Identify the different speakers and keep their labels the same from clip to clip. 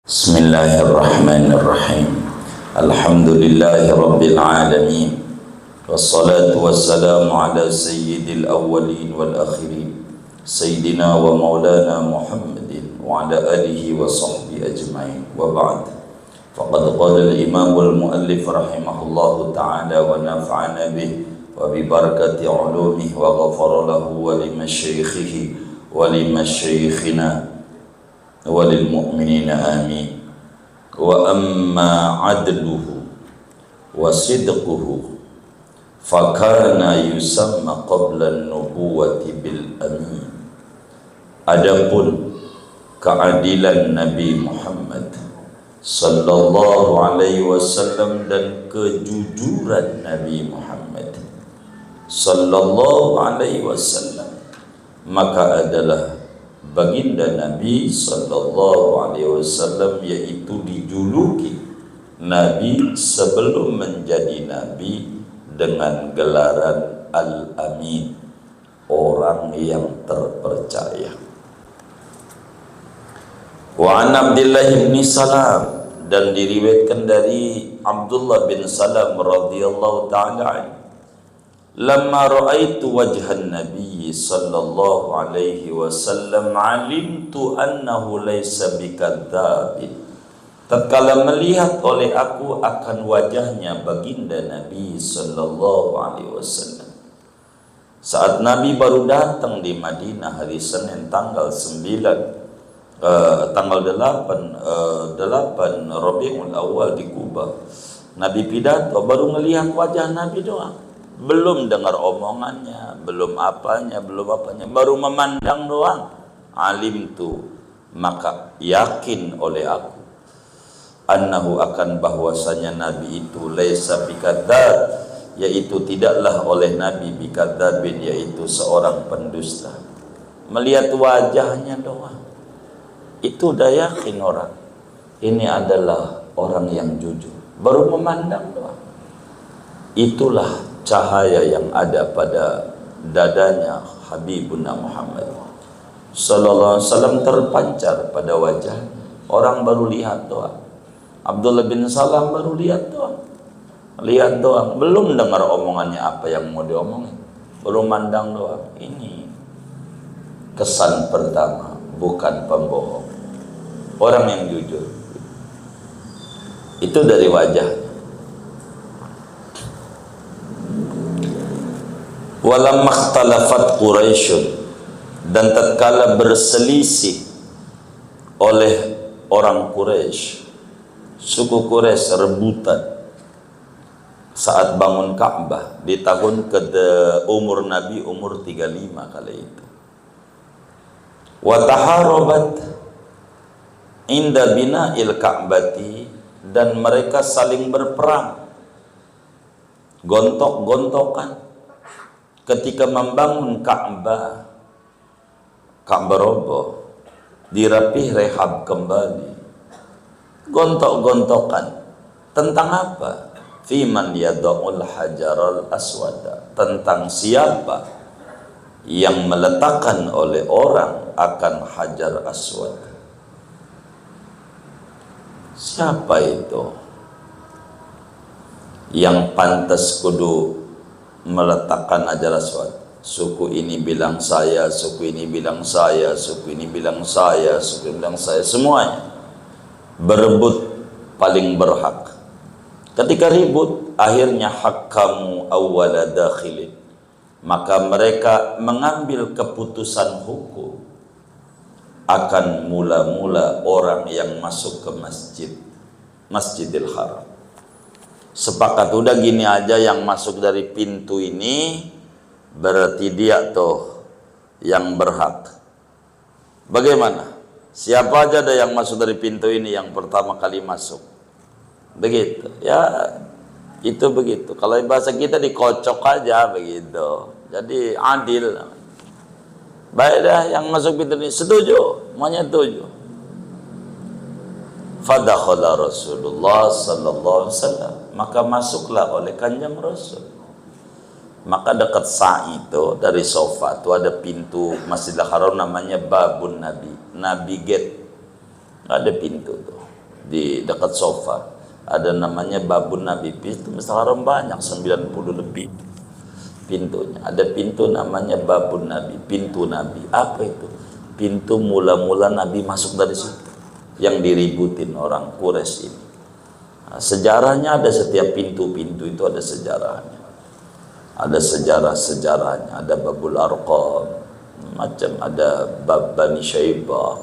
Speaker 1: Bismillahirrahmanirrahim. Alhamdulillahi rabbil alamin. Wassalatu wassalamu ala sayyidil awwalin wal akhirin, sayyidina wa maulana Muhammadin wa ala alihi wa sahbihi ajma'in. Wa ba'd. Faqad qala al-imam wal-muallif rahimahullahu ta'ala wa nafa'ana bih wa bi barakati ulumihi wa ghafara lahu wa limasyaikhihi wa limasyaikhina walil mu'minina amin. Wa amma adluhu wa sidquhu fakana yusamma qabla an-nubuwati bil amin. Adapun keadilan Nabi Muhammad sallallahu alaihi wasallam dan kejujuran Nabi Muhammad sallallahu alaihi wasallam, maka adalah baginda Nabi sallallahu alaihi wasallam, yaitu dijuluki Nabi sebelum menjadi Nabi dengan gelaran Al-Amin, orang yang terpercaya. Wa an Abdullah bin Salam, dan diriwayatkan dari Abdullah bin Salam radhiyallahu ta'ala anhu, lamma ra'aitu wajhan Nabi sallallahu alaihi wasallam alimtu annahu laysa bikadzdzabin. Tatkala melihat oleh aku akan wajahnya baginda Nabi sallallahu alaihi wasallam, saat Nabi baru datang di Madinah hari Senin tanggal 8 Rabiul Awal di Kuba, Nabi pidato, baru melihat wajah Nabi doang, belum dengar omongannya, belum apanya, baru memandang doang. Alim tu, maka yakin oleh aku, annahu akan bahwasanya Nabi itu laisa bikadzdzab, yaitu tidaklah oleh Nabi bikadzdzabin, yaitu seorang pendusta. Melihat wajahnya doang, itu udah yakin orang ini adalah orang yang jujur. Baru memandang doang, itulah cahaya yang ada pada dadanya Habibuna Muhammad sallallahu alaihi wasallam terpancar pada wajah. Orang baru lihat doang. Abdullah bin Salam baru lihat doang, belum dengar omongannya apa yang mau diomongin, baru mandang doang. Ini kesan pertama, bukan pembohong, orang yang jujur. Itu dari wajah. Walamma ikhtalafat Quraisyun, dan tatkala berselisih oleh orang Quraisy, suku Quraisy rebutan saat bangun Ka'bah di tahun umur Nabi umur 35 kali itu. Wa taharabat inda bina'il Ka'bati, dan mereka saling berperang, gontok-gontokan ketika membangun Ka'bah. Ka'bah roboh, dirapih rehab kembali, gontok-gontokan tentang apa? Fiman yada'ul hajaral aswada, tentang siapa yang meletakkan oleh orang akan hajar aswad. Siapa itu yang pantas kudu meletakkan hajar aswad? Suku ini bilang saya, suku ini bilang saya, suku ini bilang saya, suku ini bilang saya, semuanya berebut paling berhak. Ketika ribut, akhirnya hakamu awwala dakhilin, maka mereka mengambil keputusan hukum akan mula-mula orang yang masuk ke Masjidil Haram. Sepakat, udah gini aja, yang masuk dari pintu ini berarti dia tuh yang berhak. Bagaimana? Siapa aja ada yang masuk dari pintu ini yang pertama kali masuk? Begitu. Ya, itu begitu. Kalau bahasa kita dikocok aja begitu. Jadi adil. Baik dah, yang masuk pintu ini setuju, semuanya setuju. Fadakhala Rasulullah sallallahu alaihi wasallam, maka masuklah oleh Kanjeng Rasul. Maka dekat sa'i itu dari sofa itu ada pintu Masjidil Haram namanya Babun Nabi, Nabi Gate. Ada pintu tuh. di dekat sofa. Ada namanya Babun Nabi. Pintu Masjidil Haram banyak, 90 lebih pintunya. Ada pintu namanya Babun Nabi, pintu Nabi. Apa itu? Pintu mula-mula Nabi masuk dari situ, yang diributin orang Quraisy ini. Nah, sejarahnya ada, setiap pintu-pintu itu ada sejarahnya. Ada sejarah-sejarahnya. Ada Babul Arqam, macam ada Bab Bani Syaibah,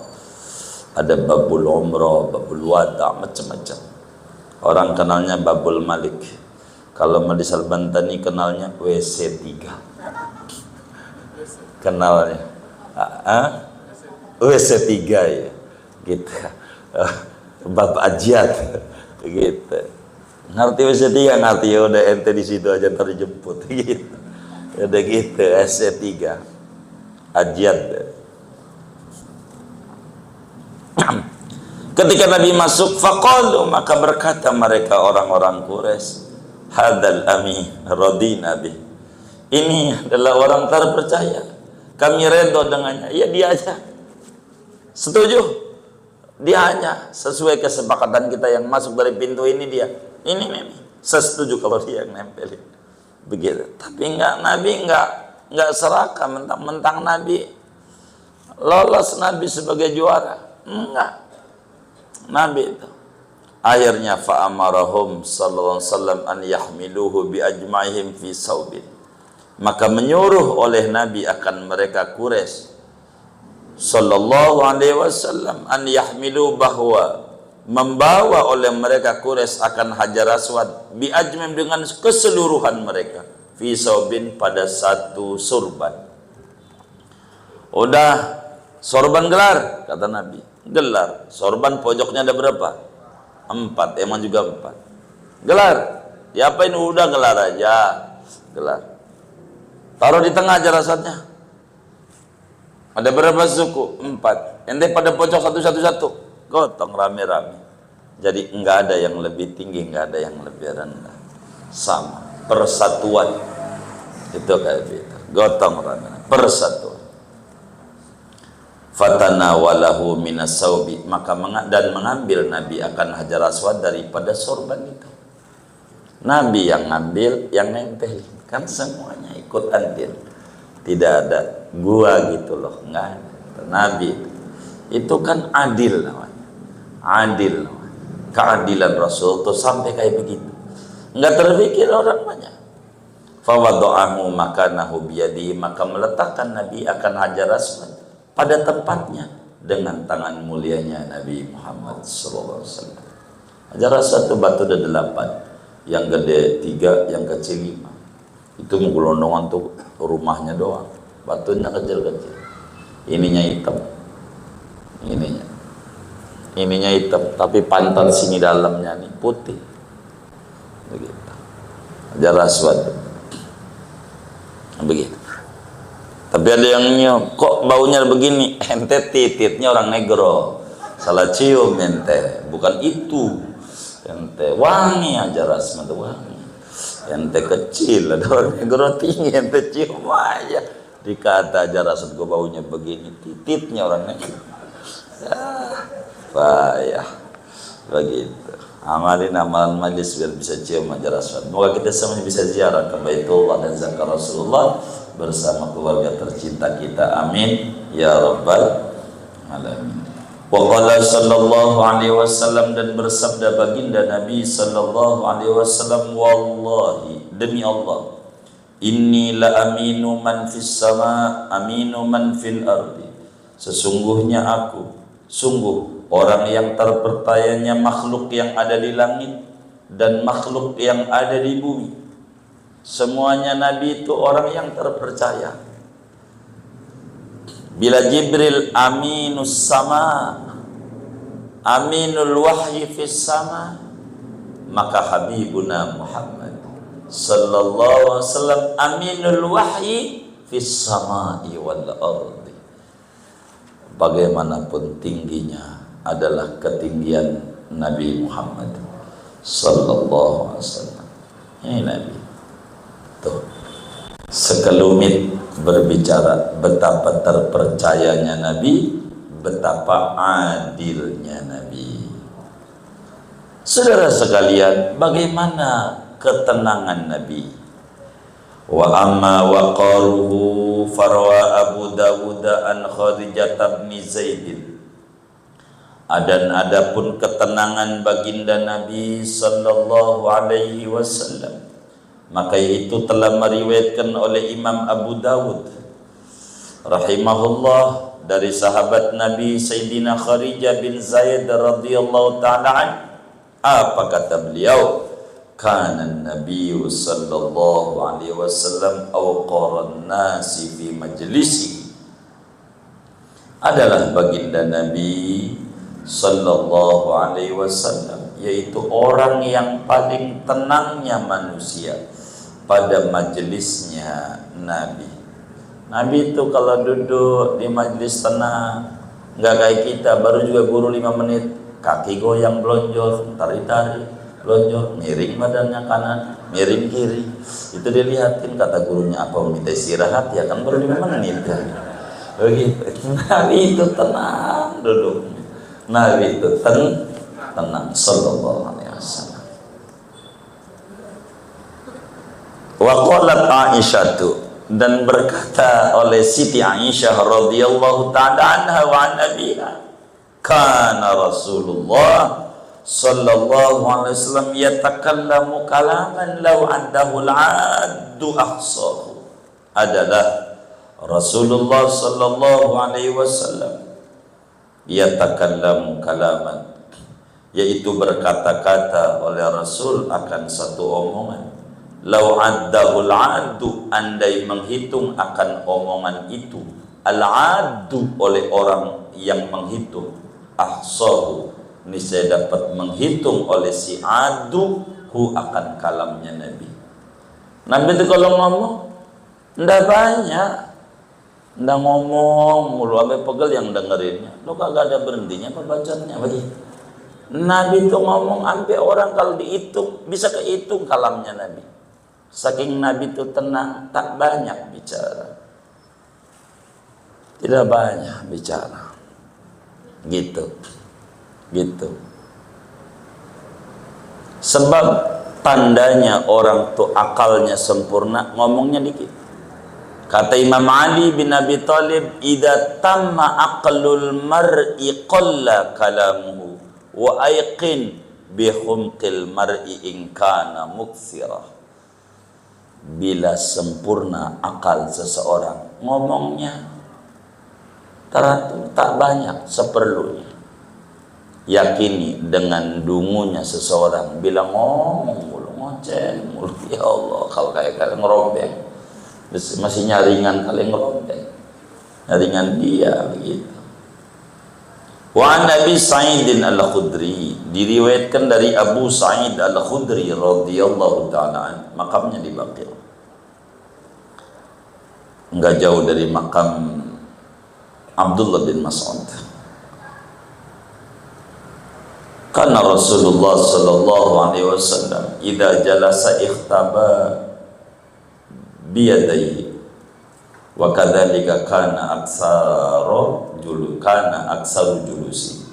Speaker 1: ada Babul Umrah, Babul Wada, macam-macam. Orang kenalnya Babul Malik. Kalau Madis Al-Bantani kenalnya WC 3. Kenalnya WC 3 ya. Gitu. Bab Ajiat gitu. Ngerti WC 3? Ngerti, ya udah ente di situ aja ntar dijemput gitu. Udah gitu, WC 3. Ajiat. Ketika Nabi masuk, faqalu, maka berkata mereka orang-orang Quraisy, hadzal ami radina bih. Ini adalah orang terpercaya. Kami redha dengannya. Ya dia aja. Setuju. Dia hanya sesuai kesepakatan kita yang masuk dari pintu ini dia. Ini. Saya setuju kalau dia yang nempelin. Begitu. Tapi Nabi enggak serakah mentang-mentang Nabi lolos Nabi sebagai juara. Enggak. Nabi itu akhirnya fa'amarahum sallallahu alaihi wasallam an yahmiluhu bi ajmaihim fi saubin, maka menyuruh oleh Nabi akan mereka Quraisy sallallahu alaihi wasallam an yahmilu, bahwa membawa oleh mereka Quraisy akan Hajar Aswad bi ajmaim, dengan keseluruhan mereka, fi saubin, pada satu surban. Udah sorban gelar, kata Nabi. Gelar, sorban pojoknya ada berapa? 4, emang juga 4. Gelar, diapain? Udah gelar aja, gelar. Taruh di tengah aja rasanya. Ada berapa suku? 4. Ente pada pojok satu-satu, gotong rame-rame. Jadi enggak ada yang lebih tinggi, enggak ada yang lebih rendah. Sama, persatuan. Itu kayak gitu. Gotong rame-rame, persatuan. Fatanawalahu minas saubi, maka mengambil Nabi akan Hajar Aswad daripada sorban itu. Nabi yang ngambil, yang nempel, kan semuanya ikut andil. Tidak ada gua gitu loh, enggak ada. Nabi itu kan adil namanya. Adil namanya. Keadilan Rasul itu sampai kayak begitu. Enggak terpikir orang banyak. Fawadu'ahu makanahu biyadihi, maka meletakkan Nabi akan Hajar Aswad pada tempatnya dengan tangan mulianya Nabi Muhammad sallallahu alaihi wasallam. Hajar Aswad itu batu ada 8, yang gede 3, yang kecil 5. Itu menggelondongan tuh rumahnya doang, batunya kecil-kecil. Ininya hitam, ininya hitam, tapi pantat sini dalamnya nih putih. Begitu. Hajar Aswad begitu. Tapi ada yang nyium, kok baunya begini? Ente tititnya orang negro, salah cium ente, bukan itu. Ente wangi aja, rasanya wangi. Ente kecil, ada orang negro tinggi, ente cium aja. Dikata aja rasanya gue baunya begini, tititnya orang negro. Payah, begitu. Amalin amalan majlis biar bisa cium Hajar Aswad. Semoga kita semuanya bisa ziarah ke Baitullah dan zakar Rasulullah bersama keluarga tercinta kita, amin ya rabbal alamin. Wa qala sallallahu alaihi wasallam, dan bersabda baginda Nabi sallallahu alaihi wasallam, wallahi, demi Allah, inni la aminu man fis sama aminu man fil ardi, sesungguhnya aku sungguh orang yang terpercayanya makhluk yang ada di langit dan makhluk yang ada di bumi. Semuanya Nabi itu orang yang terpercaya. Bila Jibril aminus sama, aminul wahyi fis sama, maka Habibuna Muhammad sallallahu alaihi wasallam aminul wahyi fis samai wal ardi. Bagaimanapun tingginya adalah ketinggian Nabi Muhammad sallallahu alaihi wasallam. Ini Nabi. Tuh, sekelumit berbicara betapa terpercayanya Nabi, betapa adilnya Nabi. Saudara sekalian, bagaimana ketenangan Nabi? Wa amma waqaruhu farwa Abu Dawud an Khadijah bin Zaid. Dan adapun ketenangan baginda Nabi sallallahu alaihi wasallam, maka itu telah meriwayatkan oleh Imam Abu Dawud rahimahullah dari sahabat Nabi Sayyidina Khadijah bin Zaid radhiyallahu ta'ala an. Apa kata beliau? Kana Nabi sallallahu alaihi wasallam awqaran nasi fi majlisi. Adalah baginda Nabi sallallahu alaihi wasallam, yaitu orang yang paling tenangnya manusia pada majelisnya Nabi. Nabi itu kalau duduk di majelis tenang, nggak kayak kita baru juga guru 5 menit, kaki goyang belonjor, tarik-tarik, belonjor, miring badannya kanan, miring kiri. Itu dilihatin, kata gurunya, apa minta istirahat ya, kan baru 5 menit kan. Begitu. Nabi itu tenang duduk. Nabi itu tenang sallallahu alaihi wasallam. Wa qalat Aisyah, dan berkata oleh Siti Aisyah radhiyallahu ta'ala anha wa an abiha, kana Rasulullah sallallahu alaihi wasallam yatakallamu kalaman law addahu al-addu ahsahu. Adalah Rasulullah sallallahu alaihi wasallam yatakallamu kalaman, yaitu berkata-kata oleh Rasul akan satu omongan, lau addahul addu, andai menghitung akan omongan itu, al-addu oleh orang yang menghitung, ahsahu, niscaya dapat menghitung oleh si addu hu akan kalamnya Nabi. Nabi itu kalau ngomong ndak banyak, ndak ngomong mulu, sampai pegel yang dengerinnya. Lo kagak ada berhentinya pembacanya begitu. Nabi itu ngomong sampai orang kalau dihitung bisa kehitung kalamnya Nabi. Saking Nabi itu tenang, tak banyak bicara, tidak banyak bicara, gitu. Sebab tandanya orang tuh akalnya sempurna, ngomongnya dikit. Kata Imam Ali bin Abi Thalib, idza tamma aqlul mar'i qalla kalamuhu wa ayqin bi humqil mar'i in kana muktsira. Bila sempurna akal seseorang, ngomongnya teratur, tak banyak, seperlunya. Yakini dengan dungunya seseorang, bila ngomong mulu, ngoceh mulu, ya Allah, kalau kayak ngerombeng, masih nyaringan kali ngerombeng, nyaringan dia begitu. Wa Nabi Sa'id al-Khudri, diriwayatkan dari Abu Sa'id al-Khudri radhiyallahu ta'ala, makamnya di Baqi', enggak jauh dari makam Abdullah bin Mas'ud. Karena Rasulullah sallallahu alaihi wasallam idza jalasa ikhtaba biyadaihi wa kadzalika kana aksaru julusi.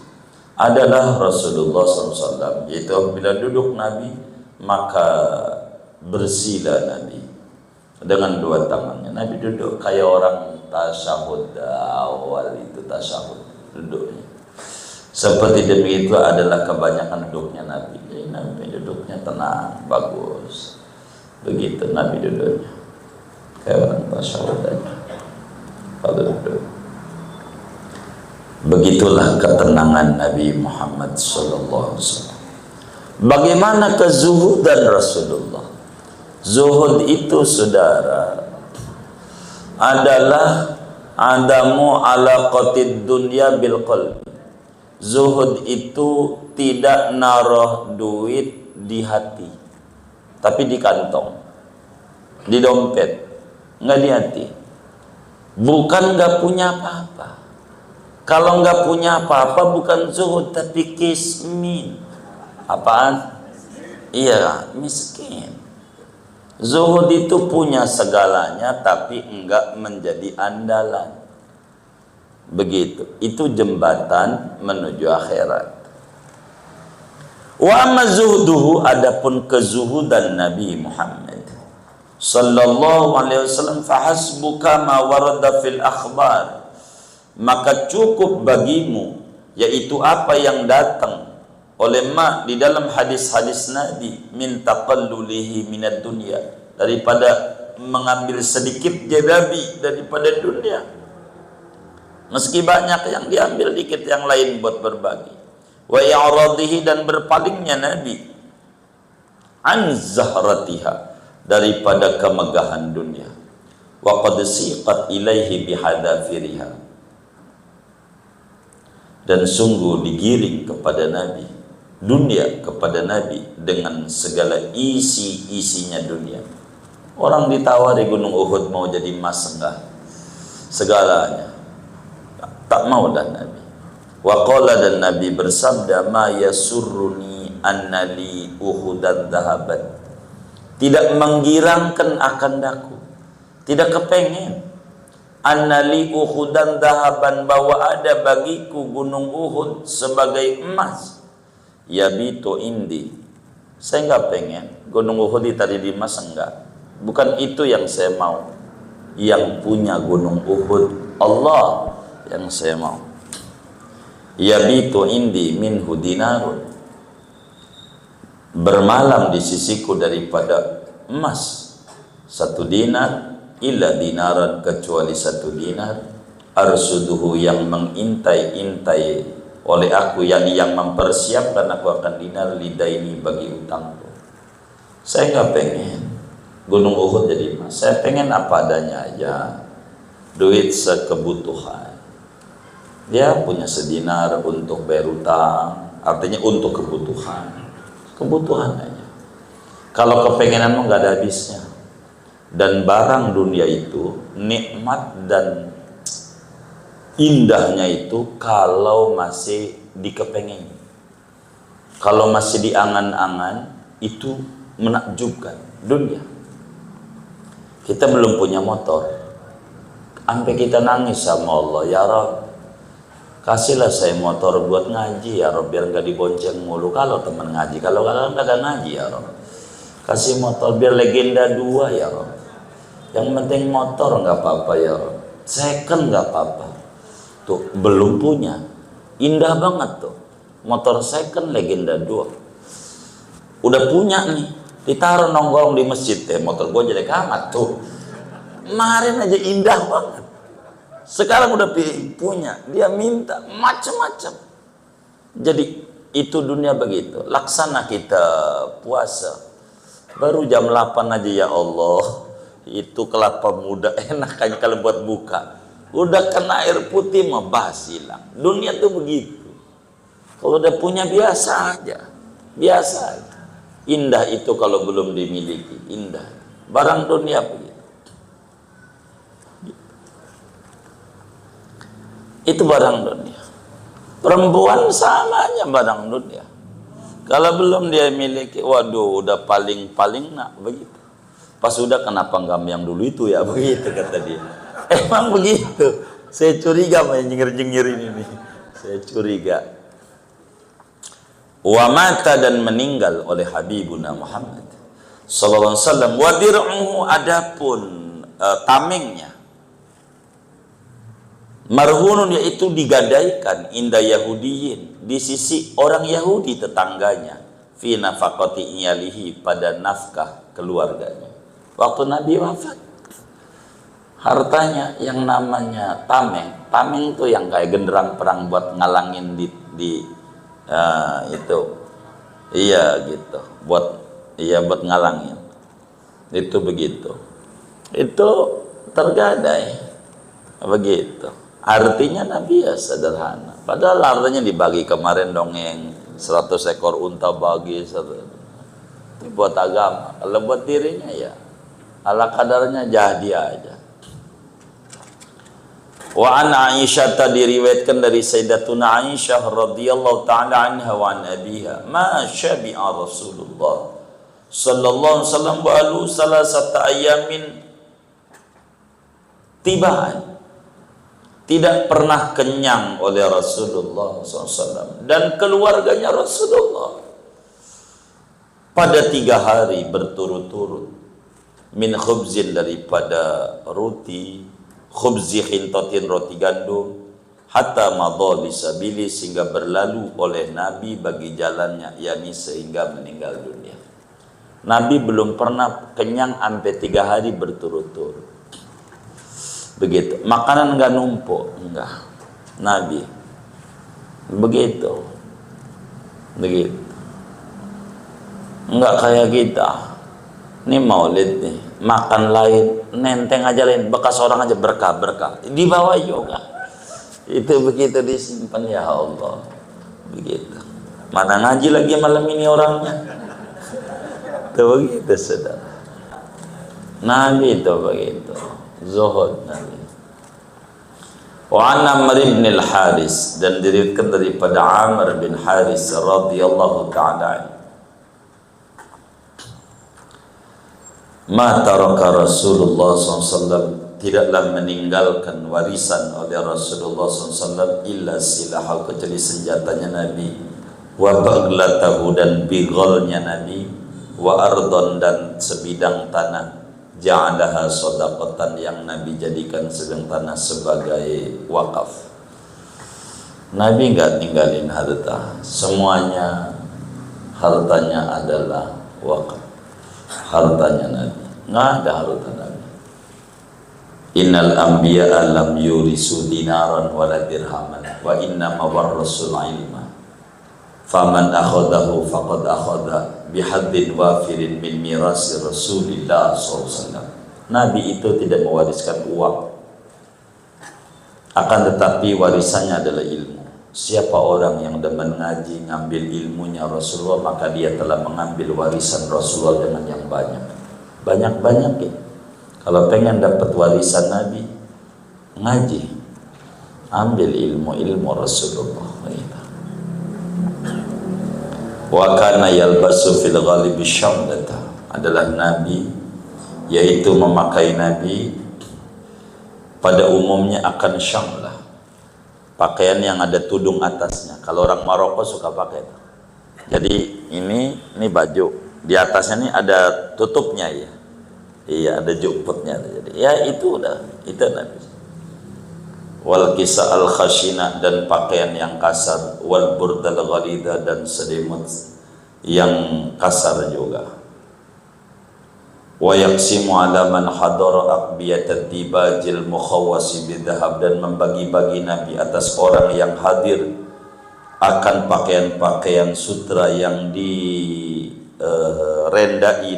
Speaker 1: Adalah Rasulullah SAW, yaitu bila duduk Nabi maka bersila Nabi dengan dua tangannya. Nabi duduk kayak orang tasyahud awal, itu tasyahud duduknya. Seperti demikitu adalah kebanyakan duduknya Nabi. Jadi Nabi duduknya tenang, bagus. Begitu Nabi duduknya kayak orang tasyahud aja. Kalau duduk, begitulah ketenangan Nabi Muhammad sallallahu alaihi wasallam. Bagaimana kezuhudan Rasulullah? Zuhud itu, saudara, adalah adamu alaqatid dunya bil qalbi. Zuhud itu tidak naruh duit di hati, tapi di kantong, di dompet, nggak di hati. Bukan nggak punya apa-apa. Kalau nggak punya apa-apa bukan zuhud, tapi kismin. Apaan? Iya, miskin. Zuhud itu punya segalanya tapi enggak menjadi andalan. Begitu. Itu jembatan menuju akhirat. Wa amma zuhduhu, adapun kezuhudan Nabi Muhammad sallallahu alaihi wasallam, fahasbuka ma warada fil akhbar, maka cukup bagimu yaitu apa yang datang oleh di dalam hadis-hadis Nabi, min taqallulihi minad dunya, daripada mengambil sedikit Nabi daripada dunia, meski banyak yang diambil, dikit yang lain buat berbagi. Wa i'radihi, dan berpalingnya Nabi an zahratiha, daripada kemegahan dunia. Wa qad siqat ilaihi bihadafiriha, dan sungguh digiring kepada Nabi dunia, kepada Nabi dengan segala isi-isinya dunia. Orang ditawari Gunung Uhud mau jadi emas enggak, segalanya tak mau. Dan Nabi wa qala, dan Nabi bersabda, ma yasurruni annali uhudan dhahaban, tidak menggirangkan akan daku, tidak kepengen, annali uhudan dhahaban, bahwa ada bagiku gunung Uhud sebagai emas, yabitu indi, saya enggak pengen gunung Uhud ditaruh di emas, enggak, bukan itu yang saya mau. Yang punya gunung Uhud Allah yang saya mau. Yabitu indi minhu dinarun, bermalam di sisiku daripada emas 1 dinar, illa dinaran, kecuali 1 dinar, arsuduhu, yang mengintai-intai oleh aku, yang mempersiapkan aku akan dinar, lidaini, bagi utangku. Saya nggak pengen gunung Uhud jadi emas, saya pengen apa adanya aja, duit sekebutuhan. Dia punya sedinar untuk bayar utang, artinya untuk kebutuhan aja. Kalau kepengenan mah nggak ada habisnya. Dan barang dunia itu nikmat dan indahnya itu kalau masih dikepengen, kalau masih diangan-angan, itu menakjubkan dunia. Kita belum punya motor, sampai kita nangis sama Allah, ya Rabb, kasihlah saya motor buat ngaji ya Rob, biar nggak dibonceng mulu kalau teman ngaji, kalau kalian kagak ngaji ya Rob, kasih motor biar legenda 2 ya Rob, yang penting motor nggak apa-apa ya Rob, second nggak apa-apa. Tuh belum punya, indah banget tuh motor second legenda 2, udah punya nih, ditaruh nongkrong di masjid, motor gue jelek amat tuh, kemarin aja indah banget. Sekarang udah punya, dia minta macam-macam. Jadi itu dunia begitu. Laksana kita puasa, baru jam 8 aja ya Allah, itu kelapa muda enak aja kalau buat buka. Udah kena air putih mah basi hilang. Dunia tuh begitu. Kalau udah punya biasa aja, biasa aja. Indah itu kalau belum dimiliki, indah. Barang dunia begitu. Itu barang dunia. Perempuan sama aja barang dunia. Kalau belum dia miliki, waduh udah paling nak begitu. Pas udah, kenapa enggak yang dulu itu ya, begitu kata dia. Emang begitu. Saya curiga main jengir-jengir ini. Saya curiga. Wa mata, dan meninggal oleh Habibuna Muhammad sallallahu alaihi wasallam. Wa dir'uhu, adapun tamengnya, marhunun, yaitu digadaikan, inda Yahudiyin, di sisi orang Yahudi tetangganya, fi nafaqati iyalihi, pada nafkah keluarganya. Waktu Nabi wafat, hartanya yang namanya tameng itu yang kayak genderang perang buat ngalangin itu, iya gitu, buat ngalangin, itu begitu, itu tergadai begitu. Artinya Nabi ya sederhana, padahal artinya dibagi kemarin dongeng 100 ekor unta bagi itu buat agama. Kalau buat dirinya ya ala kadarnya jadi aja. Wa an Aisyah, diriwayatkan dari Sayyidatuna Aisyah radhiyallahu taala anha wa an abiha, ma syabi'a Rasulullah sallallahu alaihi wasallam balu salasata ayamin tibaan, tidak pernah kenyang oleh Rasulullah SAW dan keluarganya Rasulullah pada 3 hari berturut-turut, min khubzin daripada roti, khubzi khintatin roti gandum, hatta madha bisabili sehingga berlalu oleh Nabi bagi jalannya, yakni sehingga meninggal dunia. Nabi belum pernah kenyang sampai 3 hari berturut-turut. Begitu. Makanan enggak numpuk, enggak. Nabi begitu. Begitu. Enggak kayak kita. Ini maulid nih, makan lain, nenteng aja lain, bekas orang aja berkah-berkah. Dibawa juga. Itu begitu disimpan, ya Allah. Begitu. Mana ngaji lagi malam ini orangnya. Itu begitu, saudara. Nabi itu begitu. Zuhud Nabi. Wa an Amr bin al-Haris, dan diriwayatkan daripada Amr bin Haris radhiyallahu ta'ala, ma taraka Rasulullah SAW, tidaklah meninggalkan warisan oleh Rasulullah SAW illa silahu, kecuali senjatanya Nabi, wa baghlatahu, dan bigolnya Nabi, wa ardon, dan sebidang tanah, ja'alaha shadaqatan, yang Nabi jadikan sebidang tanah sebagai wakaf. Nabi enggak tinggalin harta, semuanya hartanya adalah wakaf. Hartanya Nabi, enggak ada harta Nabi. Innal anbiya'a lam yurisu dinaran wala dirhaman wa inna ma warasul ilma faman akhadahu faqad akhadha bihaddin wafirin min mirasi Rasulillah SAW. Nabi itu tidak mewariskan uang, akan tetapi warisannya adalah ilmu. Siapa orang yang demen ngaji, ngambil ilmunya Rasulullah, maka dia telah mengambil warisan Rasulullah dengan yang banyak. Banyak-banyak ya. Kalau pengen dapat warisan Nabi, ngaji, ambil ilmu Rasulullah. Wa kana yalbasu fil ghalibi syamdata, adalah Nabi, yaitu memakai Nabi pada umumnya akan syamlah, pakaian yang ada tudung atasnya. Kalau orang Maroko suka pakai itu. Jadi ini baju, di atasnya ini ada tutupnya ya. Iya, ada juputnya. Jadi ya itu udah, itu Nabi. Wal kisa al khashina, dan pakaian yang kasar, wal burdal ghalidha, dan selimut yang kasar juga. Wa yaqsimu ala man hadara aqbiyatat dibajil mukhawwasi bidhahab, dan membagi-bagi Nabi atas orang yang hadir akan pakaian-pakaian sutra yang direndai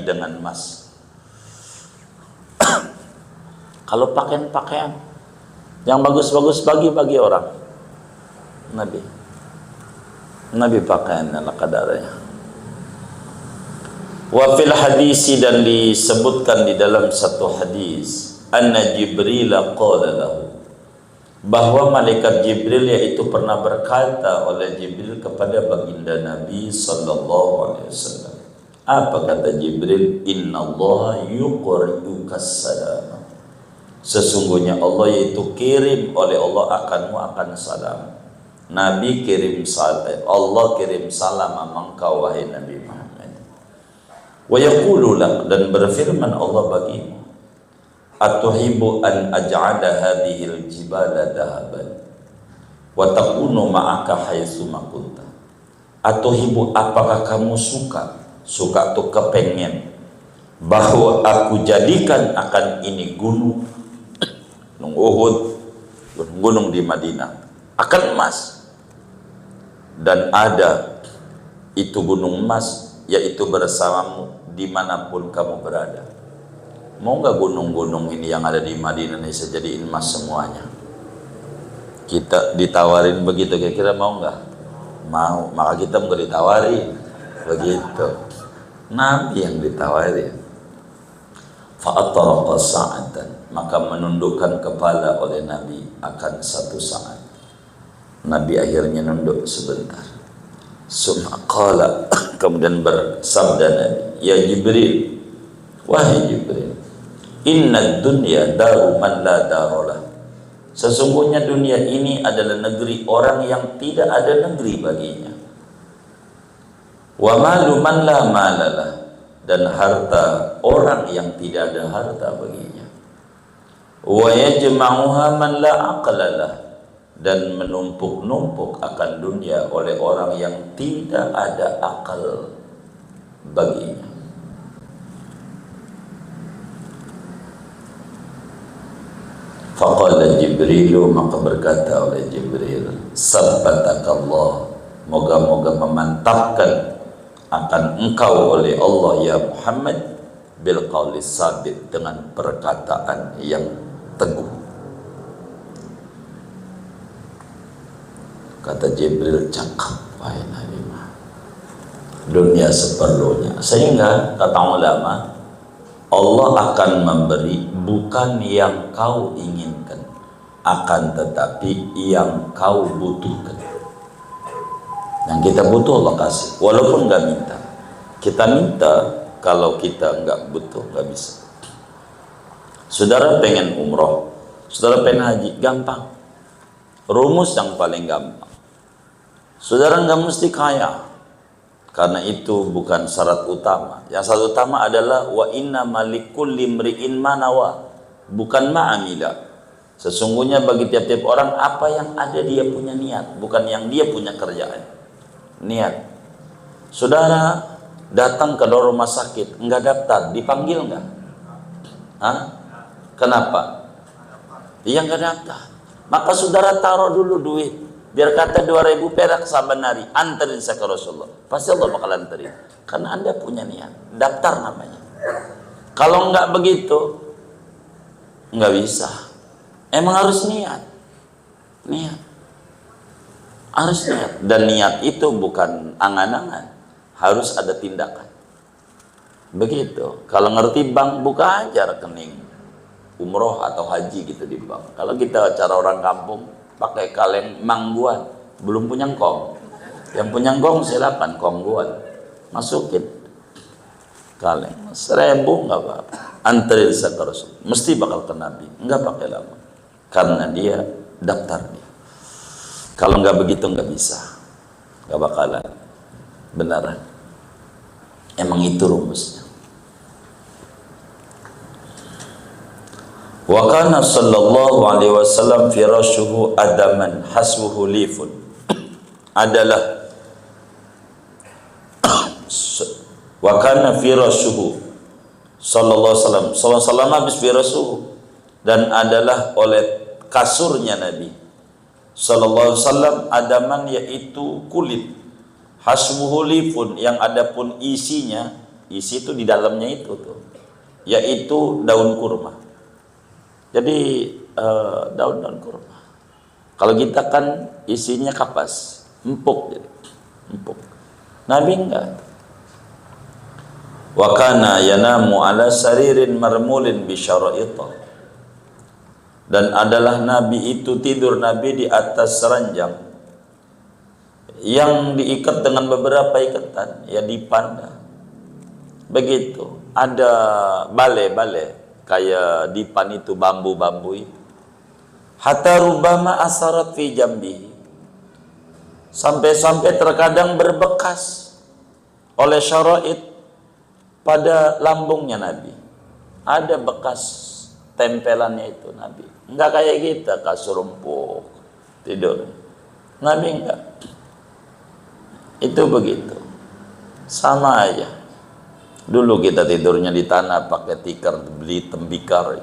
Speaker 1: dengan emas. Kalau pakaian-pakaian yang bagus-bagus bagi orang. Nabi pakaian ala kadarnya. Wa fil hadisi, dan disebutkan di dalam satu hadis, anna Jibril qala lahu, bahwa malaikat Jibril yaitu pernah berkata oleh Jibril kepada baginda Nabi sallallahu alaihi wasallam. Apa kata Jibril? Innallaha yuqri'uka salam, sesungguhnya Allah yaitu kirim oleh Allah akanmu akan salam. Nabi kirim salam, Allah kirim salam engkau wahai Nabi Muhammad. Wa yaqulu lak, dan berfirman Allah bagimu, atuhibbu an aj'ala hadhil jibala dhahaban wa takunu ma'aka haitsu ma kunta. Atuhibbu, apakah kamu suka tuh kepengen bahwa aku jadikan akan ini gunung Uhud, gunung di Madinah akan emas, dan ada itu gunung emas yaitu bersamamu dimanapun kamu berada. Mau nggak gunung-gunung ini yang ada di Madinah ini saya jadiin emas semuanya? Kita ditawarin begitu, kira-kira mau nggak? Mau. Maka kita nggak ditawarin begitu. Nabi yang ditawarin. Fa'atraqa sa'atan, maka menundukkan kepala oleh Nabi akan satu saat. Nabi akhirnya nunduk sebentar. Summa qala, kemudian bersabda Nabi, ya Jibril, wahai Jibril, inna dunya daru man la darolah, sesungguhnya dunia ini adalah negeri orang yang tidak ada negeri baginya. Wa malu man la malalah, dan harta orang yang tidak ada harta baginya. Wa yajma'uha man la aqlalah, dan menumpuk-numpuk akan dunia oleh orang yang tidak ada akal baginya. Faqala Jibrilu, maka berkata oleh Jibril, sabbatakallah, moga-moga memantapkan akan engkau oleh Allah ya Muhammad, bil qawli sabit, dengan perkataan yang teguh. Kata Jibril, cakap wahai Nabi, dunia seperlunya. Sehingga kata ulama, Allah akan memberi bukan yang kau inginkan, akan tetapi yang kau butuhkan. Yang kita butuh Allah kasih, walaupun nggak minta. Kita minta, kalau kita nggak butuh nggak bisa. Saudara pengen umroh, saudara pengen haji, gampang. Rumus yang paling gampang. Saudara nggak mesti kaya, karena itu bukan syarat utama. Yang syarat utama adalah wa inna malikul limri'in manawa, bukan ma'amila. Sesungguhnya bagi tiap-tiap orang apa yang ada dia punya niat, bukan yang dia punya kerjaan. Niat. Saudara datang ke rumah sakit, enggak daftar, dipanggil enggak? Hah? Kenapa? Iya enggak daftar. Maka saudara taruh dulu duit, biar kata 2.000 perak saban hari, anterin saya ke Rasulullah, pasti Allah bakal anterin, karena Anda punya niat. Daftar namanya. Kalau enggak begitu, enggak bisa. Emang harus niat. Niat. Harus niat. Dan niat itu bukan angan-angan, harus ada tindakan. Begitu. Kalau ngerti bank, buka aja rekening umroh atau haji gitu di bank. Kalau kita cara orang kampung pakai kaleng mangguan, belum punya kong. Yang punya kong silakan kongguan, masukin kaleng 1.000 nggak apa-apa, anterin ke Rasul, mesti bakal ke Nabi, nggak pakai lama, karena dia daftar dia. Kalau nggak begitu nggak bisa, nggak bakalan beneran. Emang itu rumusnya. Wa kana sallallahu alaihi wasallam firashuhu adaman hasbuhu lifun, adalah wa kana firashuhu sallallahu alaihi wasallam habis firashuhu, dan adalah oleh kasurnya Nabi sallallahu alaihi wasallam adaman, yaitu kulit, hasbuhu lifun, yang adapun isinya, isi itu di dalamnya itu tuh, yaitu daun kurma. Jadi daun-daun kurma. Kalau kita kan isinya kapas, empuk, jadi empuk. Nabi enggak. Wa kana yanamu ala saririn marmulin bi syara'ita, dan adalah Nabi itu tidur Nabi di atas ranjang yang diikat dengan beberapa ikatan, ya dipanda. Begitu. Ada bale-bale kayak dipan itu, bambu-bambu itu. Hatta rubama asarat fi jambihi, sampai-sampai terkadang berbekas oleh syara'it pada lambungnya Nabi. Ada bekas tempelannya itu Nabi. Enggak kayak kita kasur empuk tidur. Nabi enggak. Itu begitu. Sama aja. Dulu kita tidurnya di tanah pakai tikar, beli tembikar,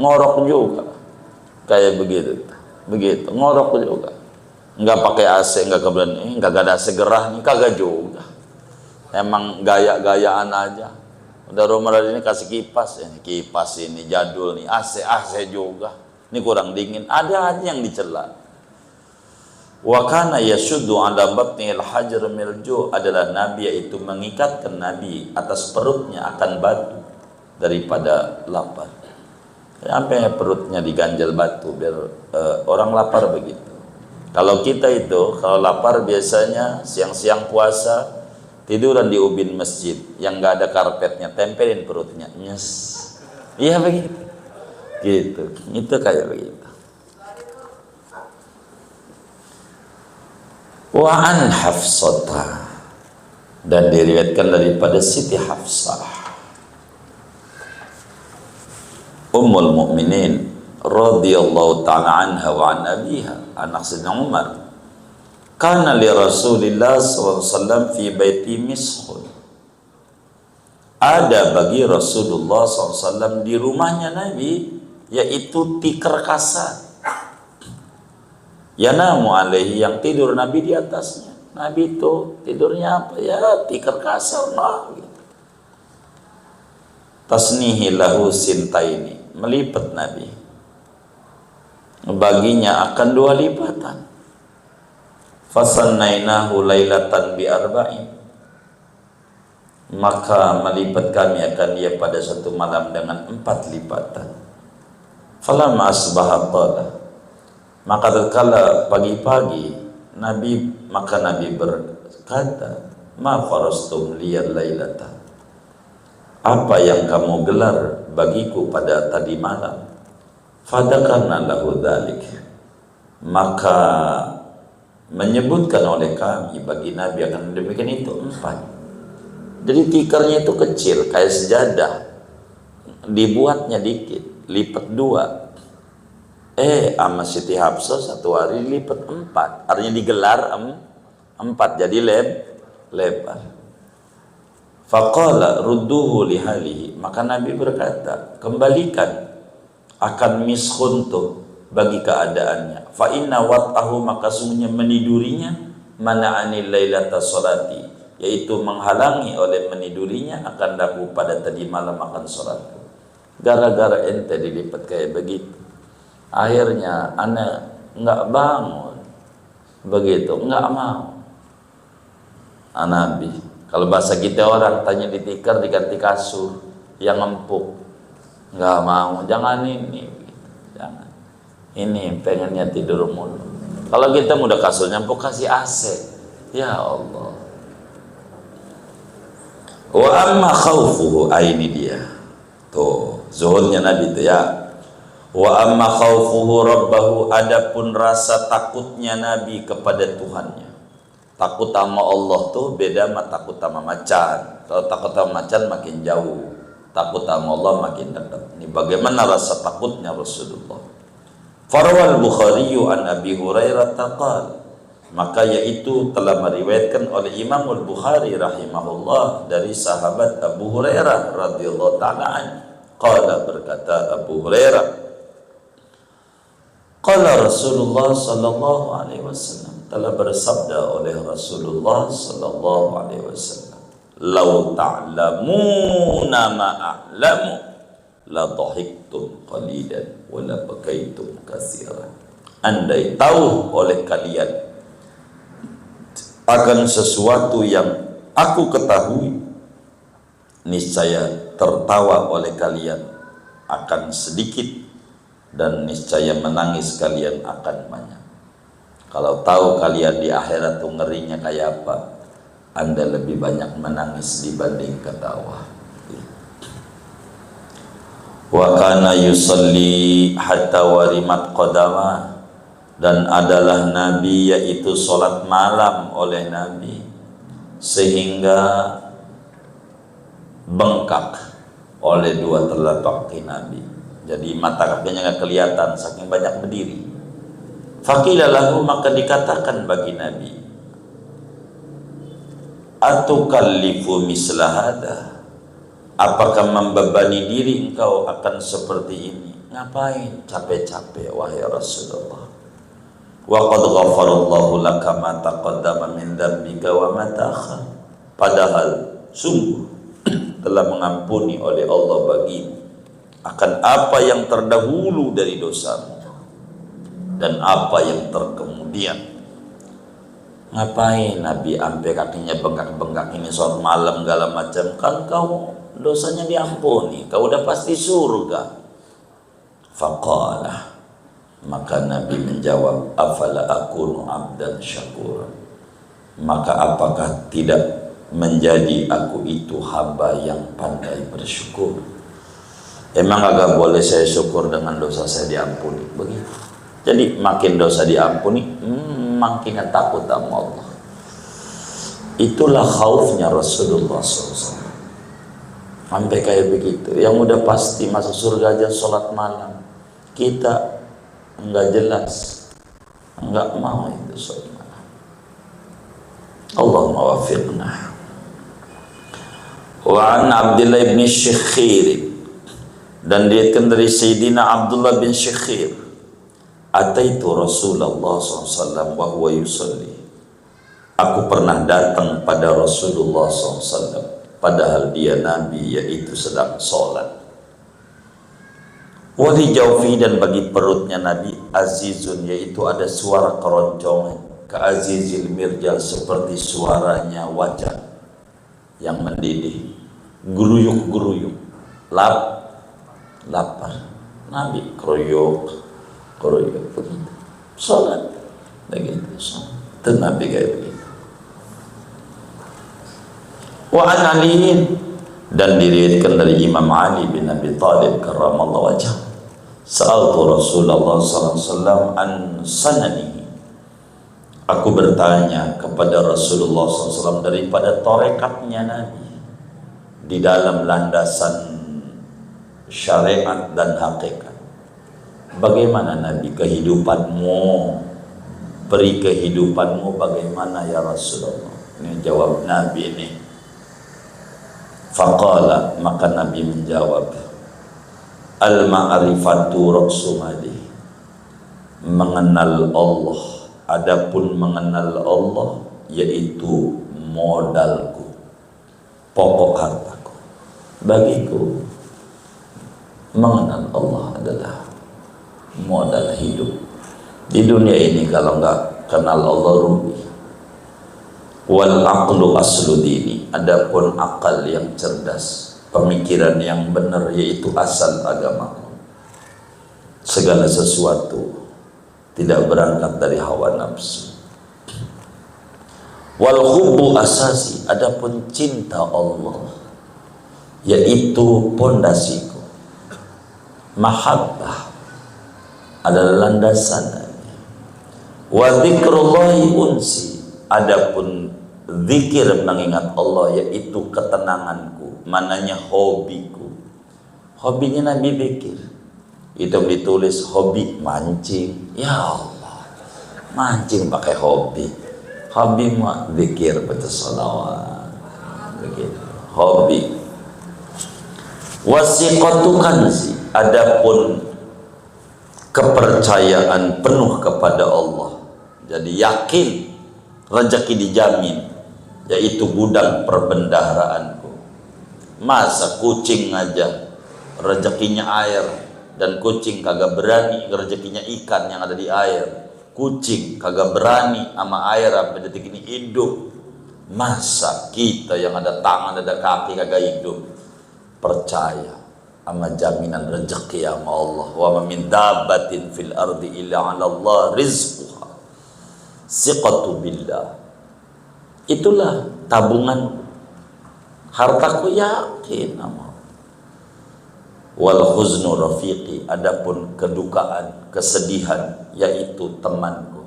Speaker 1: ngorok juga kayak begitu. Begitu ngorok juga. Enggak pakai AC, enggak kebelan, enggak ada AC gerah nih, kagak juga. Emang gaya-gayaan aja. Udah rumah ini kasih kipas, kipas ini jadul nih, AC juga. Ini kurang dingin, ada aja yang dicela. Wa kana yashuddu ala batnil hajar milju, adalah Nabi yaitu mengikatkan Nabi atas perutnya akan batu daripada lapar. Sampai perutnya diganjal batu biar orang lapar begitu. Kalau kita itu kalau lapar biasanya siang-siang puasa tiduran di ubin masjid yang nggak ada karpetnya, tempelin perutnya, nyes. Iya begitu. Gitu. Itu kayak begitu. Wa an Hafsata, Dan diriwayatkan daripada Siti Hafsah Ummul Mukminin radhiyallahu ta'ala anha wa an abiha, anak Sayyidina Umar, kana li Rasulillah SAW fi baiti miskhun, ada bagi Rasulullah SAW di rumahnya Nabi yaitu tikar kasar, yanamu alaihi, yang tidur Nabi di atasnya. Nabi itu tidurnya apa ya, tikar kasar, nah gitu. Tasnihi lahu sintaini, melipat Nabi baginya akan 2 lipatan. Fasannainahu lailatan bi arba'in, maka melipat kami akan dia pada satu malam dengan 4 lipatan. Falamma asbaha qala, maka tatkala pagi-pagi maka Nabi berkata, ma farastum liyal lailata, apa yang kamu gelar bagiku pada tadi malam. Fadakarna lahu dzalik, maka menyebutkan oleh kami bagi Nabi akan demikian itu 4. Jadi tikarnya itu kecil kayak sejadah, dibuatnya dikit, lipat 2. Sama Siti Hafsah satu hari lipat 4, artinya digelar 4 jadi lebar. Faqala rudduhu lihalihi, maka Nabi berkata, kembalikan akan miskhun tuh bagi keadaannya. Fa inna wat'ahu, maka sungguhnya menidurinya, mana'ani lailata sholati, yaitu menghalangi oleh menidurinya akan daku pada tadi malam akan sholatku. Gara-gara ente dilipat kayak begitu, akhirnya anak nggak bangun, begitu nggak mau. Nabi, kalau bahasa kita orang tanya ditikar diganti kasur yang empuk, nggak mau. Jangan ini, jangan ini, pengennya tidur mulu. Kalau kita udah kasurnya empuk kasih AC, ya Allah. Wa amma khawfuhu, ini dia tuh zuhurnya Nabi itu ya. Wa amma khawfuhu rabbahu, adapun rasa takutnya Nabi kepada Tuhannya. Takut sama Allah tuh beda sama takut sama macan. Kalau takut sama macan makin jauh, takut sama Allah makin dekat. Ini bagaimana rasa takutnya Rasulullah. Farawal Bukhari an Abi Hurairah taqal, maka yaitu telah meriwayatkan oleh Imam Al-Bukhari rahimahullah dari sahabat Abu Hurairah radhiyallahu ta'ala anhu. Qala, berkata Abu Hurairah, qala Rasulullah sallallahu alaihi wasallam, telah bersabda oleh Rasulullah sallallahu alaihi wasallam, "Lau ta'lamuna ma a'lamu la dhahiktum qalilan wa la bakaitum katsiran." Andai tahu oleh kalian akan sesuatu yang aku ketahui, niscaya tertawa oleh kalian akan sedikit, dan niscaya menangis kalian akan banyak. Kalau tahu kalian di akhirat tuh ngerinya kayak apa, Anda lebih banyak menangis dibanding ketawa. Wa kana yusalli hatta warimat qadama, dan adalah Nabi yaitu sholat malam oleh Nabi sehingga bengkak oleh 2 telapak kaki Nabi. Jadi mata kakinya nggak kelihatan saking banyak berdiri. Faqila lahu, maka dikatakan bagi Nabi, atukallifu misla hada, apakah membebani diri engkau akan seperti ini? Ngapain capek-capek wahai Rasulullah? Wa qad ghafarallahu laka ma taqaddama min dzambika wa ma ta'akhkhar, padahal sungguh telah mengampuni oleh Allah bagimu akan apa yang terdahulu dari dosamu dan apa yang terkemudian. Ngapain Nabi sampai kakinya bengkak-bengkak ini sholat malam segala macam? Kan kau dosanya diampuni, kau udah pasti surga. Faqala, maka Nabi menjawab, afala akunu abdan syakura, maka apakah tidak menjadi aku itu hamba yang pandai bersyukur? Emang agak boleh saya syukur dengan dosa saya diampuni? Begitu. Jadi makin dosa diampuni, makin takut sama Allah. Itulah khaufnya Rasulullah SAW. Sampai kayak begitu. Yang udah pasti masuk surga aja sholat malam. Kita enggak jelas, enggak mau itu sholat malam. Allahumma wafiqna. Wa an Abdullah bin Syekhir, dan diriwayatkan dari Sayyidina Abdullah bin Syekhir, ataitu Rasulullah SAW wa huwa yusalli. Aku pernah datang pada Rasulullah SAW padahal dia Nabi, yaitu sedang sholat. Wali jawfi, dan bagi perutnya Nabi azizun, yaitu ada suara keroncongan, ka azizil mirjal, seperti suaranya wajan yang mendidih, geruyuk-geruyuk, lapar. Nabi keruyuk sholat begitu, itu Nabi kayak begitu. Wa an Ali, dan diriwayatkan dari Imam Ali bin Abi Thalib karramallahu wajhah, sa'altu Rasulullah sallallahu alaihi wasallam an sananihi. Aku bertanya kepada Rasulullah SAW daripada torekatnya Nabi di dalam landasan syariat dan hakikat. Bagaimana Nabi kehidupanmu? Beri kehidupanmu bagaimana ya Rasulullah? Ini jawab Nabi ini. Faqala, maka Nabi menjawab, al-ma'rifatu raksumadi, mengenal Allah. Adapun mengenal Allah yaitu modalku, pokok hartaku. Bagiku mengenal Allah adalah modal hidup. Di dunia ini kalau enggak kenal Allah rugi. Wal aqlu aslu dini, adapun akal yang cerdas, pemikiran yang benar, yaitu asal agamaku. Segala sesuatu tidak berangkat dari hawa nafsu. Wal hubbu asasi, adapun cinta Allah yaitu pondasiku. Mahabbah adalah landasan. Wa dzikrullahi unsi, adapun zikir mengingat Allah yaitu ketenanganku, mananya hobiku. Hobinya Nabi zikir. Itu ditulis hobi mancing. Ya Allah, mancing pakai hobi. Hobi mah zikir, baca salawat. Begitu. Hobi. Wasiqatu kanzi, adapun kepercayaan penuh kepada Allah. Jadi yakin rezeki dijamin, yaitu gudang perbendaharaanku. Masa kucing aja rezekinya air, dan kucing kagak berani rezekinya ikan yang ada di air. Kucing kagak berani sama air sampai detik ini hidup. Masa kita yang ada tangan ada kaki kagak hidup? Percaya sama jaminan rezeki sama Allah. Wa ma min dabbatin fil ardi illa 'ala Allah rizquha. Siqatu billah. Itulah tabungan hartaku, yakin sama. Wal huznu rafiqi, adapun kedukaan, kesedihan yaitu temanku.